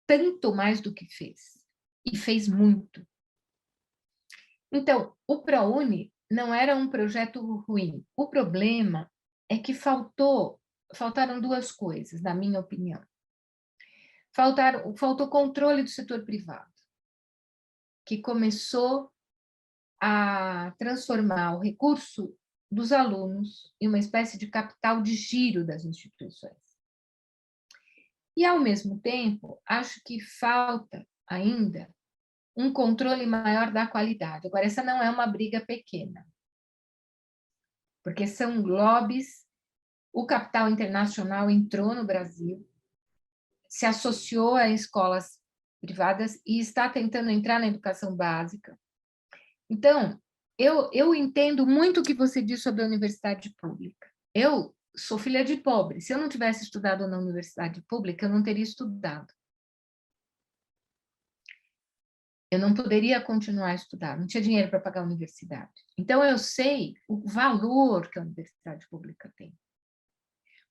tanto mais do que fez. E fez muito. Então, o ProUni não era um projeto ruim. O problema é que faltaram duas coisas, na minha opinião. Faltou controle do setor privado, que começou a transformar o recurso dos alunos em uma espécie de capital de giro das instituições. E, ao mesmo tempo, acho que falta ainda um controle maior da qualidade. Agora, essa não é uma briga pequena, porque são lobbies, o capital internacional entrou no Brasil, se associou a escolas privadas e está tentando entrar na educação básica. Então, eu entendo muito o que você disse sobre a universidade pública. Eu sou filha de pobre. Se eu não tivesse estudado na universidade pública, eu não teria estudado. Eu não poderia continuar a estudar, não tinha dinheiro para pagar a universidade. Então, eu sei o valor que a universidade pública tem.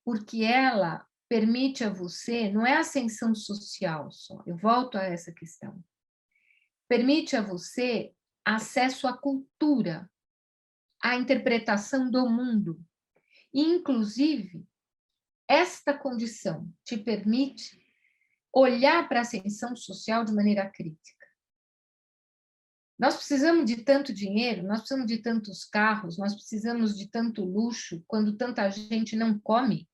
Porque ela permite a você, não é ascensão social só, eu volto a essa questão, permite a você acesso à cultura, à interpretação do mundo. E, inclusive, esta condição te permite olhar para a ascensão social de maneira crítica. Nós precisamos de tanto dinheiro, nós precisamos de tantos carros, nós precisamos de tanto luxo, quando tanta gente não come.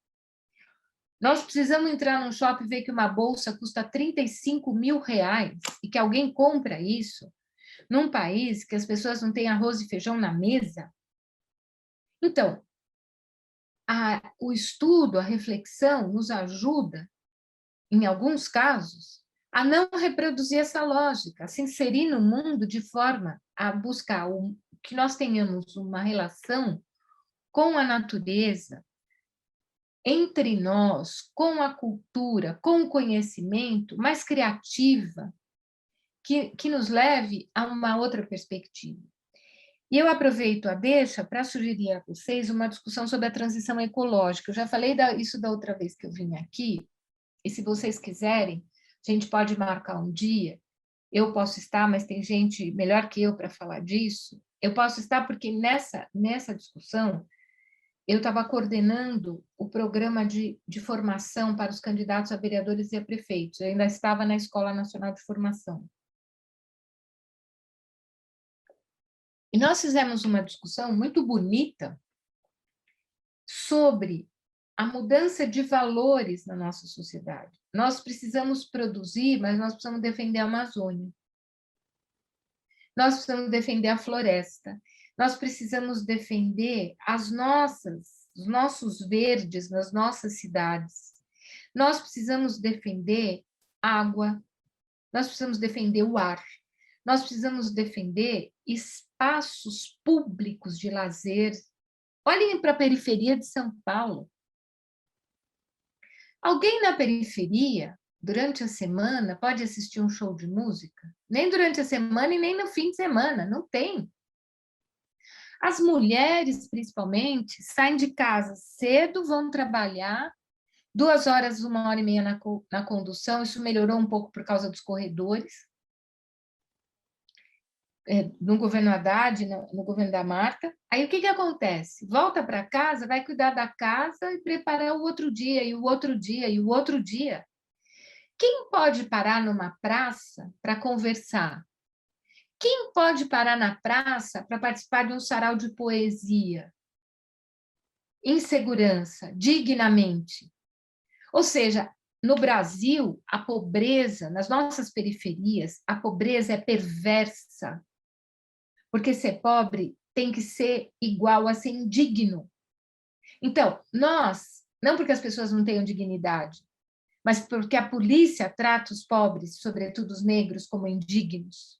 Nós precisamos entrar num shopping e ver que uma bolsa custa R$35.000 e que alguém compra isso num país que as pessoas não têm arroz e feijão na mesa. Então, o estudo, a reflexão nos ajuda, em alguns casos, a não reproduzir essa lógica, a se inserir no mundo de forma a buscar que nós tenhamos uma relação com a natureza, entre nós, com a cultura, com o conhecimento, mais criativa, que nos leve a uma outra perspectiva. E eu aproveito a deixa para sugerir a vocês uma discussão sobre a transição ecológica. Eu já falei isso da outra vez que eu vim aqui, e se vocês quiserem, a gente pode marcar um dia. Eu posso estar, mas tem gente melhor que eu para falar disso. Eu posso estar porque nessa discussão eu estava coordenando o programa de formação para os candidatos a vereadores e a prefeitos. Eu ainda estava na Escola Nacional de Formação. E nós fizemos uma discussão muito bonita sobre a mudança de valores na nossa sociedade. Nós precisamos produzir, mas nós precisamos defender a Amazônia. Nós precisamos defender a floresta. Nós precisamos defender os nossos verdes nas nossas cidades. Nós precisamos defender água. Nós precisamos defender o ar. Nós precisamos defender espaços públicos de lazer. Olhem para a periferia de São Paulo. Alguém na periferia, durante a semana, pode assistir um show de música? Nem durante a semana e nem no fim de semana, não tem. As mulheres, principalmente, saem de casa cedo, vão trabalhar, 2 horas, 1h30 na condução, isso melhorou um pouco por causa dos corredores. No governo Haddad, no governo da Marta. Aí o que acontece? Volta para casa, vai cuidar da casa e preparar o outro dia, e o outro dia, e o outro dia. Quem pode parar numa praça para conversar? Quem pode parar na praça para participar de um sarau de poesia? Em segurança, dignamente. Ou seja, no Brasil, a pobreza, nas nossas periferias, a pobreza é perversa. Porque ser pobre tem que ser igual a ser indigno. Então, nós, não porque as pessoas não tenham dignidade, mas porque a polícia trata os pobres, sobretudo os negros, como indignos.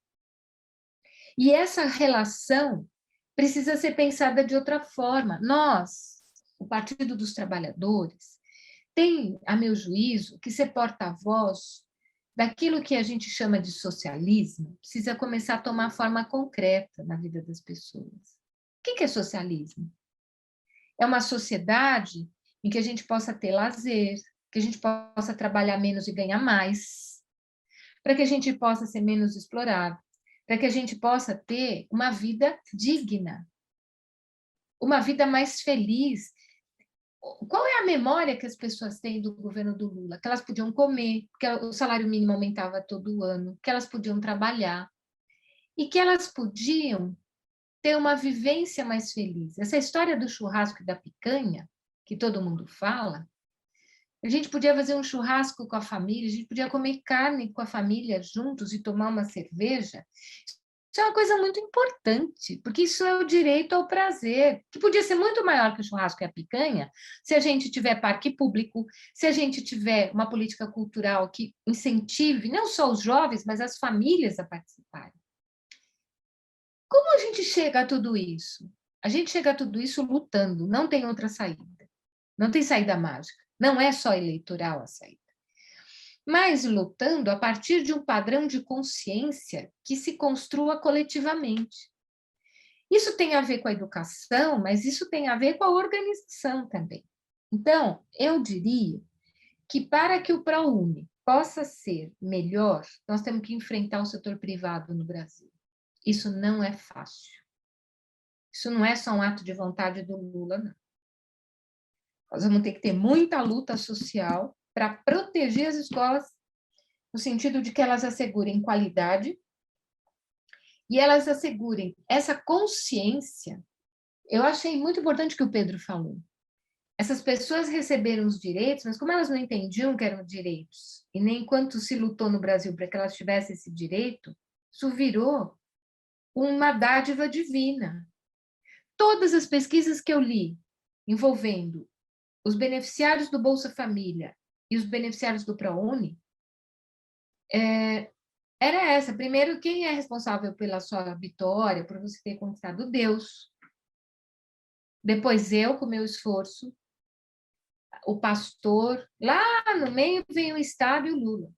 E essa relação precisa ser pensada de outra forma. Nós, o Partido dos Trabalhadores, tem, a meu juízo, que ser porta-voz daquilo que a gente chama de socialismo, precisa começar a tomar forma concreta na vida das pessoas. O que é socialismo? É uma sociedade em que a gente possa ter lazer, que a gente possa trabalhar menos e ganhar mais, para que a gente possa ser menos explorado, para que a gente possa ter uma vida digna, uma vida mais feliz. Qual é a memória que as pessoas têm do governo do Lula? Que elas podiam comer, que o salário mínimo aumentava todo ano, que elas podiam trabalhar e que elas podiam ter uma vivência mais feliz. Essa história do churrasco e da picanha, que todo mundo fala, a gente podia fazer um churrasco com a família, a gente podia comer carne com a família juntos e tomar uma cerveja. Isso é uma coisa muito importante, porque isso é o direito ao prazer, que podia ser muito maior que o churrasco e a picanha, se a gente tiver parque público, se a gente tiver uma política cultural que incentive não só os jovens, mas as famílias a participarem. Como a gente chega a tudo isso? A gente chega a tudo isso lutando, não tem outra saída. Não tem saída mágica, não é só eleitoral a saída. Mas lutando a partir de um padrão de consciência que se construa coletivamente. Isso tem a ver com a educação, mas isso tem a ver com a organização também. Então, eu diria que para que o ProUni possa ser melhor, nós temos que enfrentar o setor privado no Brasil. Isso não é fácil. Isso não é só um ato de vontade do Lula, não. Nós vamos ter que ter muita luta social para proteger as escolas, no sentido de que elas assegurem qualidade e elas assegurem essa consciência. Eu achei muito importante o que o Pedro falou. Essas pessoas receberam os direitos, mas como elas não entendiam que eram direitos, e nem quanto se lutou no Brasil para que elas tivessem esse direito, isso virou uma dádiva divina. Todas as pesquisas que eu li envolvendo os beneficiários do Bolsa Família e os beneficiários do ProUni, era essa. Primeiro, quem é responsável pela sua vitória, por você ter conquistado? Deus. Depois eu, com meu esforço, o pastor, lá no meio vem o Estado e o Lula.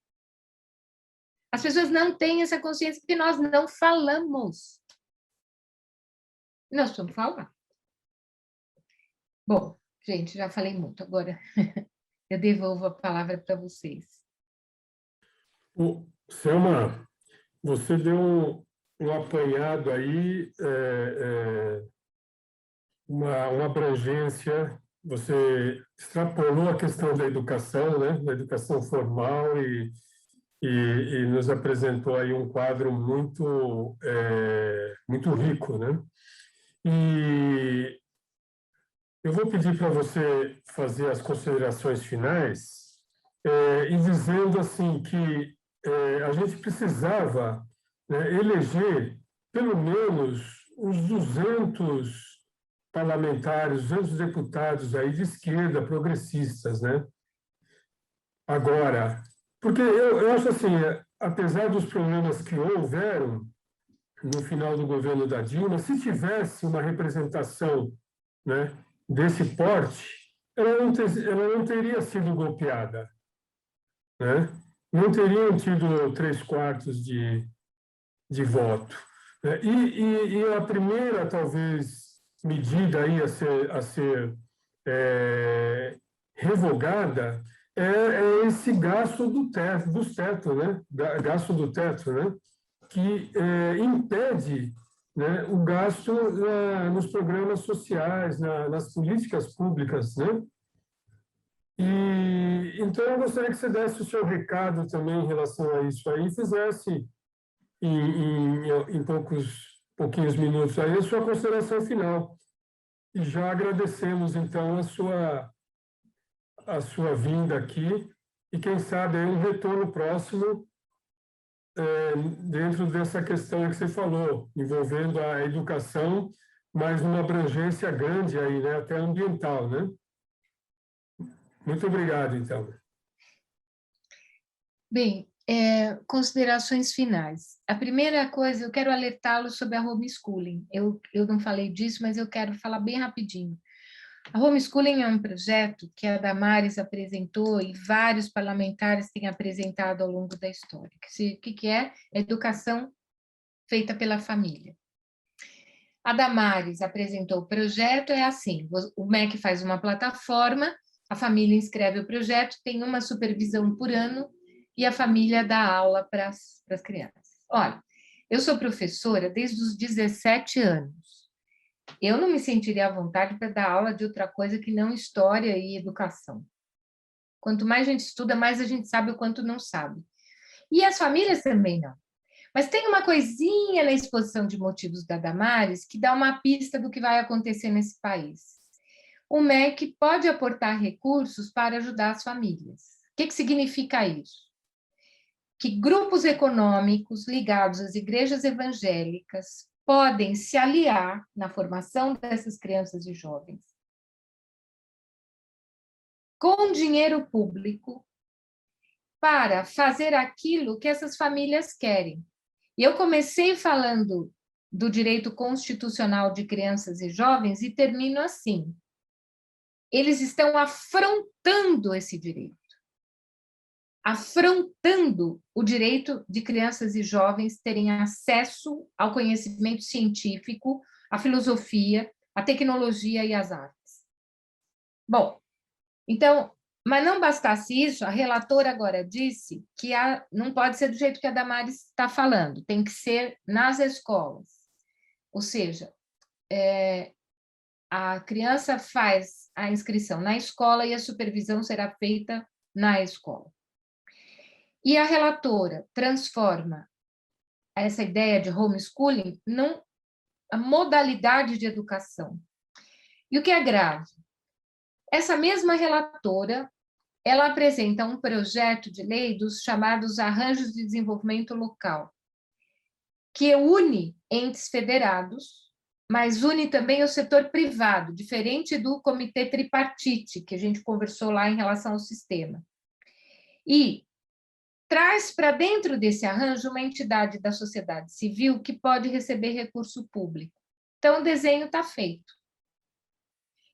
As pessoas não têm essa consciência porque nós não falamos. Nós precisamos falar. Bom, gente, já falei muito. Agora eu devolvo a palavra para vocês. Selma, você deu um apanhado aí, uma abrangência, você extrapolou a questão da educação, né? Da educação formal e nos apresentou aí um quadro muito rico, né? E eu vou pedir para você fazer as considerações finais e dizendo assim que a gente precisava, né, eleger pelo menos uns 200 parlamentares, 200 deputados aí de esquerda, progressistas, né? Agora, porque eu acho assim, apesar dos problemas que houveram no final do governo da Dilma, se tivesse uma representação, né, desse porte, ela não teria sido golpeada, né? Não teriam tido 3/4 de voto. E a primeira, talvez, medida aí a ser revogada é esse gasto dos tetos, né? Gasto do teto, né? Que impede, né, o gasto nos programas sociais, nas políticas públicas, né? E então eu gostaria que você desse o seu recado também em relação a isso aí, e fizesse em pouquinhos minutos aí a sua consideração final. E já agradecemos então a sua vinda aqui e quem sabe aí um retorno próximo dentro dessa questão que você falou, envolvendo a educação, mas numa abrangência grande aí, né, até ambiental, né? Muito obrigado, então. Bem, considerações finais. A primeira coisa, eu quero alertá-los sobre a homeschooling. Eu não falei disso, mas eu quero falar bem rapidinho. A homeschooling é um projeto que a Damares apresentou e vários parlamentares têm apresentado ao longo da história. O que é? Educação feita pela família. A Damares apresentou o projeto, é assim, o MEC faz uma plataforma, a família inscreve o projeto, tem uma supervisão por ano e a família dá aula para as crianças. Olha, eu sou professora desde os 17 anos. Eu não me sentiria à vontade para dar aula de outra coisa que não história e educação. Quanto mais a gente estuda, mais a gente sabe o quanto não sabe. E as famílias também não. Mas tem uma coisinha na exposição de motivos da Damares que dá uma pista do que vai acontecer nesse país. O MEC pode aportar recursos para ajudar as famílias. O que significa isso? Que grupos econômicos ligados às igrejas evangélicas podem se aliar na formação dessas crianças e jovens com dinheiro público para fazer aquilo que essas famílias querem. E eu comecei falando do direito constitucional de crianças e jovens e termino assim. Eles estão afrontando esse direito. Afrontando o direito de crianças e jovens terem acesso ao conhecimento científico, à filosofia, à tecnologia e às artes. Bom, então, Mas não bastasse isso, a relatora agora disse que não pode ser do jeito que a Damares está falando, tem que ser nas escolas. Ou seja, a criança faz a inscrição na escola e a supervisão será feita na escola. E a relatora transforma essa ideia de homeschooling numa modalidade de educação. E o que é grave? Essa mesma relatora, ela apresenta um projeto de lei dos chamados arranjos de desenvolvimento local, que une entes federados, mas une também o setor privado, diferente do comitê tripartite, que a gente conversou lá em relação ao sistema. E traz para dentro desse arranjo uma entidade da sociedade civil que pode receber recurso público. Então, o desenho está feito.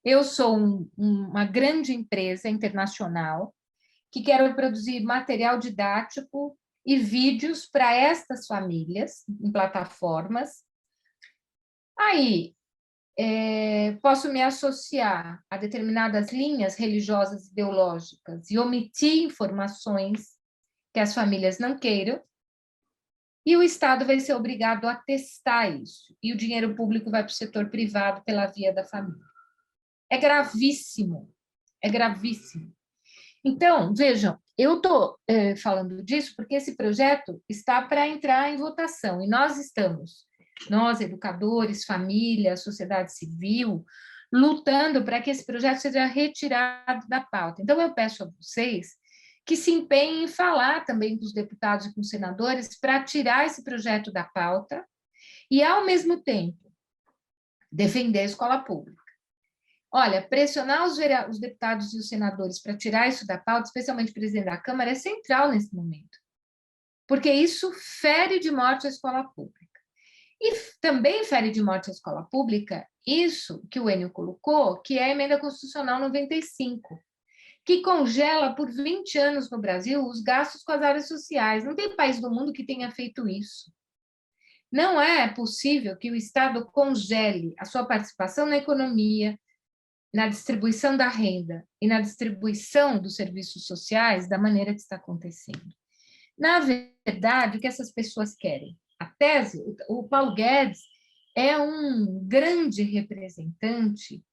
Eu sou uma grande empresa internacional que quero produzir material didático e vídeos para estas famílias em plataformas. Aí, posso me associar a determinadas linhas religiosas ideológicas e omitir informações que as famílias não queiram, e o Estado vai ser obrigado a testar isso, e o dinheiro público vai para o setor privado pela via da família. É gravíssimo, é gravíssimo. Então, vejam, eu estou falando disso porque esse projeto está para entrar em votação, e nós, educadores, família, sociedade civil, lutando para que esse projeto seja retirado da pauta. Então, eu peço a vocês que se empenhem em falar também com os deputados e com os senadores para tirar esse projeto da pauta e, ao mesmo tempo, defender a escola pública. Olha, pressionar os deputados e os senadores para tirar isso da pauta, especialmente o presidente da Câmara, é central nesse momento, porque isso fere de morte a escola pública. E também fere de morte a escola pública isso que o Enio colocou, que é a Emenda Constitucional 95, que congela por 20 anos no Brasil os gastos com as áreas sociais. Não tem país do mundo que tenha feito isso. Não é possível que o Estado congele a sua participação na economia, na distribuição da renda e na distribuição dos serviços sociais da maneira que está acontecendo. Na verdade, o que essas pessoas querem? A tese, o Paulo Guedes é um grande representante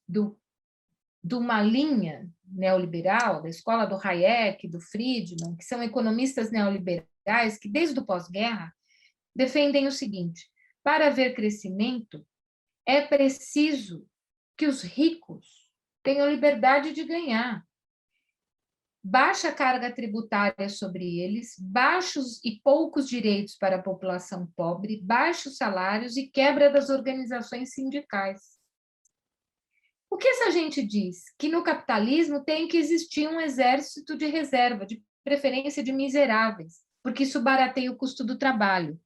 de uma linha neoliberal, da escola do Hayek, do Friedman, que são economistas neoliberais que, desde o pós-guerra, defendem o seguinte: para haver crescimento, é preciso que os ricos tenham liberdade de ganhar. Baixa carga tributária sobre eles, baixos e poucos direitos para a população pobre, baixos salários e quebra das organizações sindicais. O que essa gente diz? Que no capitalismo tem que existir um exército de reserva, de preferência de miseráveis, porque isso barateia o custo do trabalho.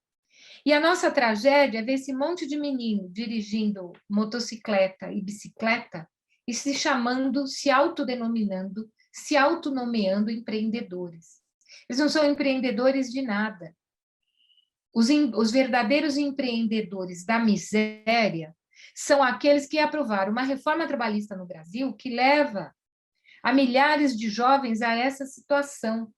E a nossa tragédia é ver esse monte de menino dirigindo motocicleta e bicicleta e se chamando, se autodenominando, se autonomeando empreendedores. Eles não são empreendedores de nada. Os verdadeiros empreendedores da miséria são aqueles que aprovaram uma reforma trabalhista no Brasil que leva a milhares de jovens a essa situação,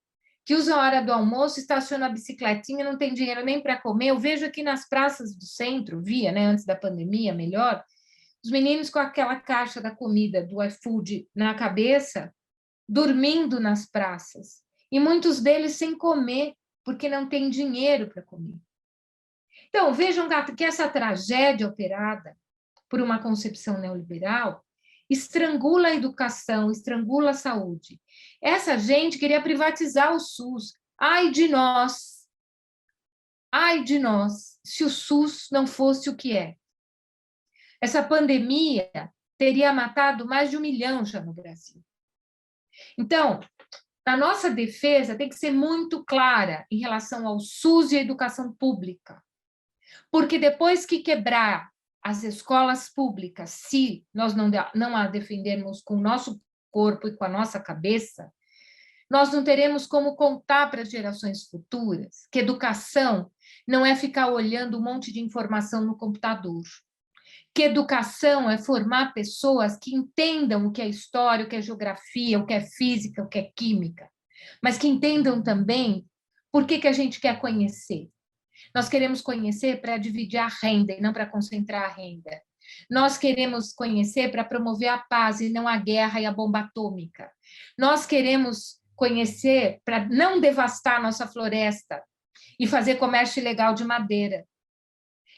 que usam a hora do almoço, estacionam a bicicletinha, não tem dinheiro nem para comer. Eu vejo aqui nas praças do centro, antes da pandemia, melhor, os meninos com aquela caixa da comida do iFood na cabeça, dormindo nas praças, e muitos deles sem comer, porque não tem dinheiro para comer. Então, vejam que essa tragédia operada por uma concepção neoliberal estrangula a educação, estrangula a saúde. Essa gente queria privatizar o SUS. Ai de nós, se o SUS não fosse o que é. Essa pandemia teria matado mais de 1 milhão já no Brasil. Então, a nossa defesa tem que ser muito clara em relação ao SUS e à educação pública, porque depois que quebrar as escolas públicas, se nós não a defendermos com o nosso corpo e com a nossa cabeça, nós não teremos como contar para as gerações futuras que educação não é ficar olhando um monte de informação no computador, que educação é formar pessoas que entendam o que é história, o que é geografia, o que é física, o que é química, mas que entendam também por que a gente quer conhecer. Nós queremos conhecer para dividir a renda e não para concentrar a renda. Nós queremos conhecer para promover a paz e não a guerra e a bomba atômica. Nós queremos conhecer para não devastar a nossa floresta e fazer comércio ilegal de madeira.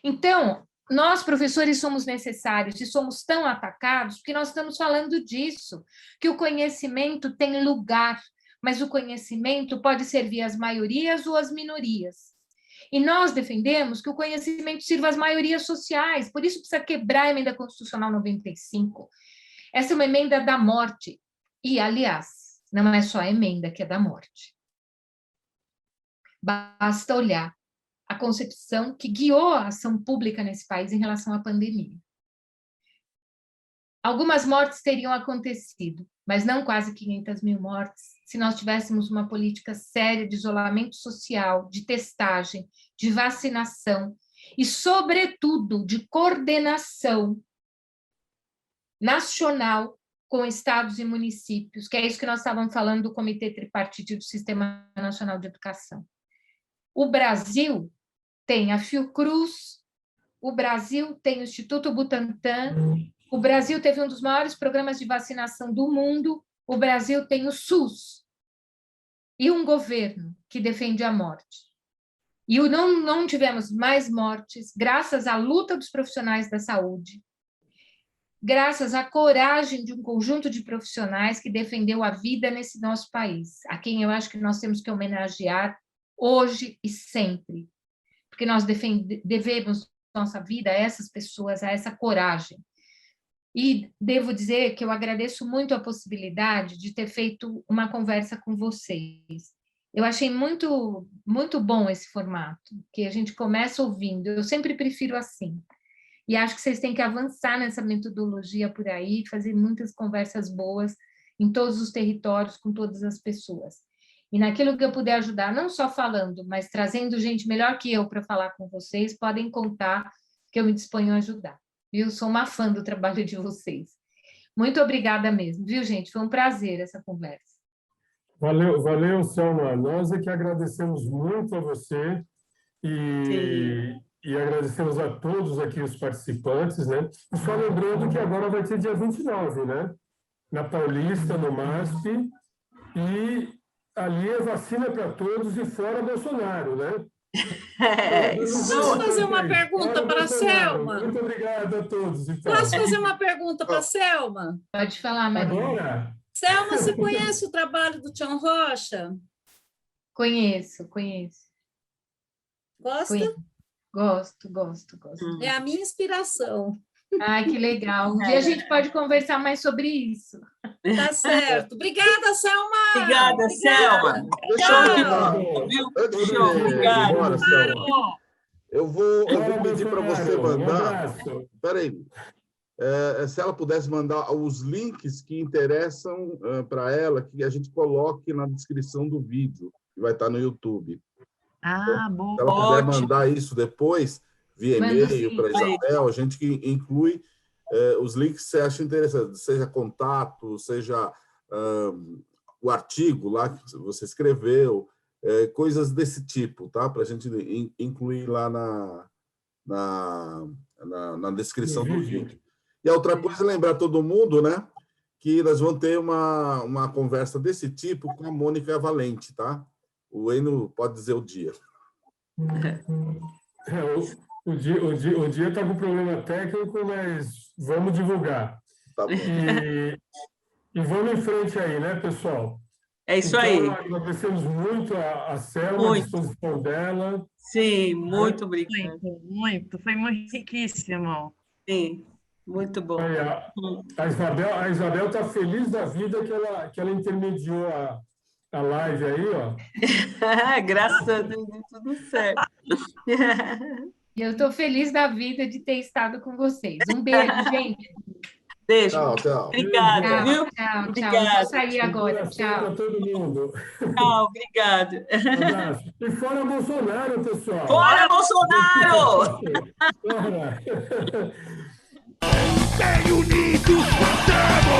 Então, nós, professores, somos necessários e somos tão atacados porque nós estamos falando disso, que o conhecimento tem lugar, mas o conhecimento pode servir às maiorias ou às minorias. E nós defendemos que o conhecimento sirva às maiorias sociais, por isso precisa quebrar a emenda constitucional 95. Essa é uma emenda da morte. E, aliás, não é só a emenda que é da morte. Basta olhar a concepção que guiou a ação pública nesse país em relação à pandemia. Algumas mortes teriam acontecido, mas não quase 500 mil mortes, se nós tivéssemos uma política séria de isolamento social, de testagem, de vacinação e, sobretudo, de coordenação nacional com estados e municípios, que é isso que nós estávamos falando do Comitê Tripartite do Sistema Nacional de Educação. O Brasil tem a Fiocruz, o Brasil tem o Instituto Butantan, o Brasil teve um dos maiores programas de vacinação do mundo, o Brasil tem o SUS e um governo que defende a morte. E não tivemos mais mortes graças à luta dos profissionais da saúde, graças à coragem de um conjunto de profissionais que defendeu a vida nesse nosso país, a quem eu acho que nós temos que homenagear hoje e sempre, porque nós devemos nossa vida a essas pessoas, a essa coragem. E devo dizer que eu agradeço muito a possibilidade de ter feito uma conversa com vocês. Eu achei muito, muito bom esse formato, que a gente começa ouvindo. Eu sempre prefiro assim. E acho que vocês têm que avançar nessa metodologia por aí, fazer muitas conversas boas em todos os territórios, com todas as pessoas. E naquilo que eu puder ajudar, não só falando, mas trazendo gente melhor que eu para falar com vocês, podem contar que eu me disponho a ajudar. Eu sou uma fã do trabalho de vocês. Muito obrigada mesmo, viu, gente? Foi um prazer essa conversa. Valeu, Selma. Nós é que agradecemos muito a você e agradecemos a todos aqui os participantes, né? E só lembrando que agora vai ter dia 29, né? Na Paulista, no MASP, e ali é vacina para todos e fora Bolsonaro, né? Posso fazer uma pergunta para a Selma? Muito obrigado a todos. Então. Posso fazer uma pergunta para a Selma? Pode falar, Maria. Agora? Selma, você conhece o trabalho do Tião Rocha? Conheço. Gosta? Gosto. É a minha inspiração. Ai, que legal. Um dia a gente pode conversar mais sobre isso. Tá certo. Obrigada, Selma. Obrigada, Selma. Obrigado. Selma. Eu vou pedir para você mandar. Espera aí. Se ela pudesse mandar os links que interessam para ela, que a gente coloque na descrição do vídeo, que vai estar no YouTube. Boa. Se ela puder mandar isso depois, via e-mail para a Isabel, a gente inclui os links que você acha interessante, seja contato, seja o artigo lá que você escreveu, coisas desse tipo, tá? Para a gente incluir lá na descrição do vídeo. E a outra coisa é lembrar todo mundo, né, que nós vamos ter uma conversa desse tipo com a Mônica Valente, tá? O Eno pode dizer o dia. O dia está com problema técnico, mas vamos divulgar. Tá bom. E vamos em frente aí, né, pessoal? É isso aí. Agradecemos muito a Selma, a disposição dela. Sim, muito obrigada. Muito. Foi muito riquíssimo. Sim, muito bom. A Isabel está feliz da vida que ela intermediou a live aí, ó. Graças a Deus, tudo certo. Eu estou feliz da vida de ter estado com vocês. Um beijo, gente. Beijo. Tchau. Obrigada, viu? Tchau. Obrigada. Vou sair agora. Tchau. Para todo mundo. Tchau, obrigado. Abraço. E fora Bolsonaro, pessoal. Fora Bolsonaro! Fora. Bem unidos, estamos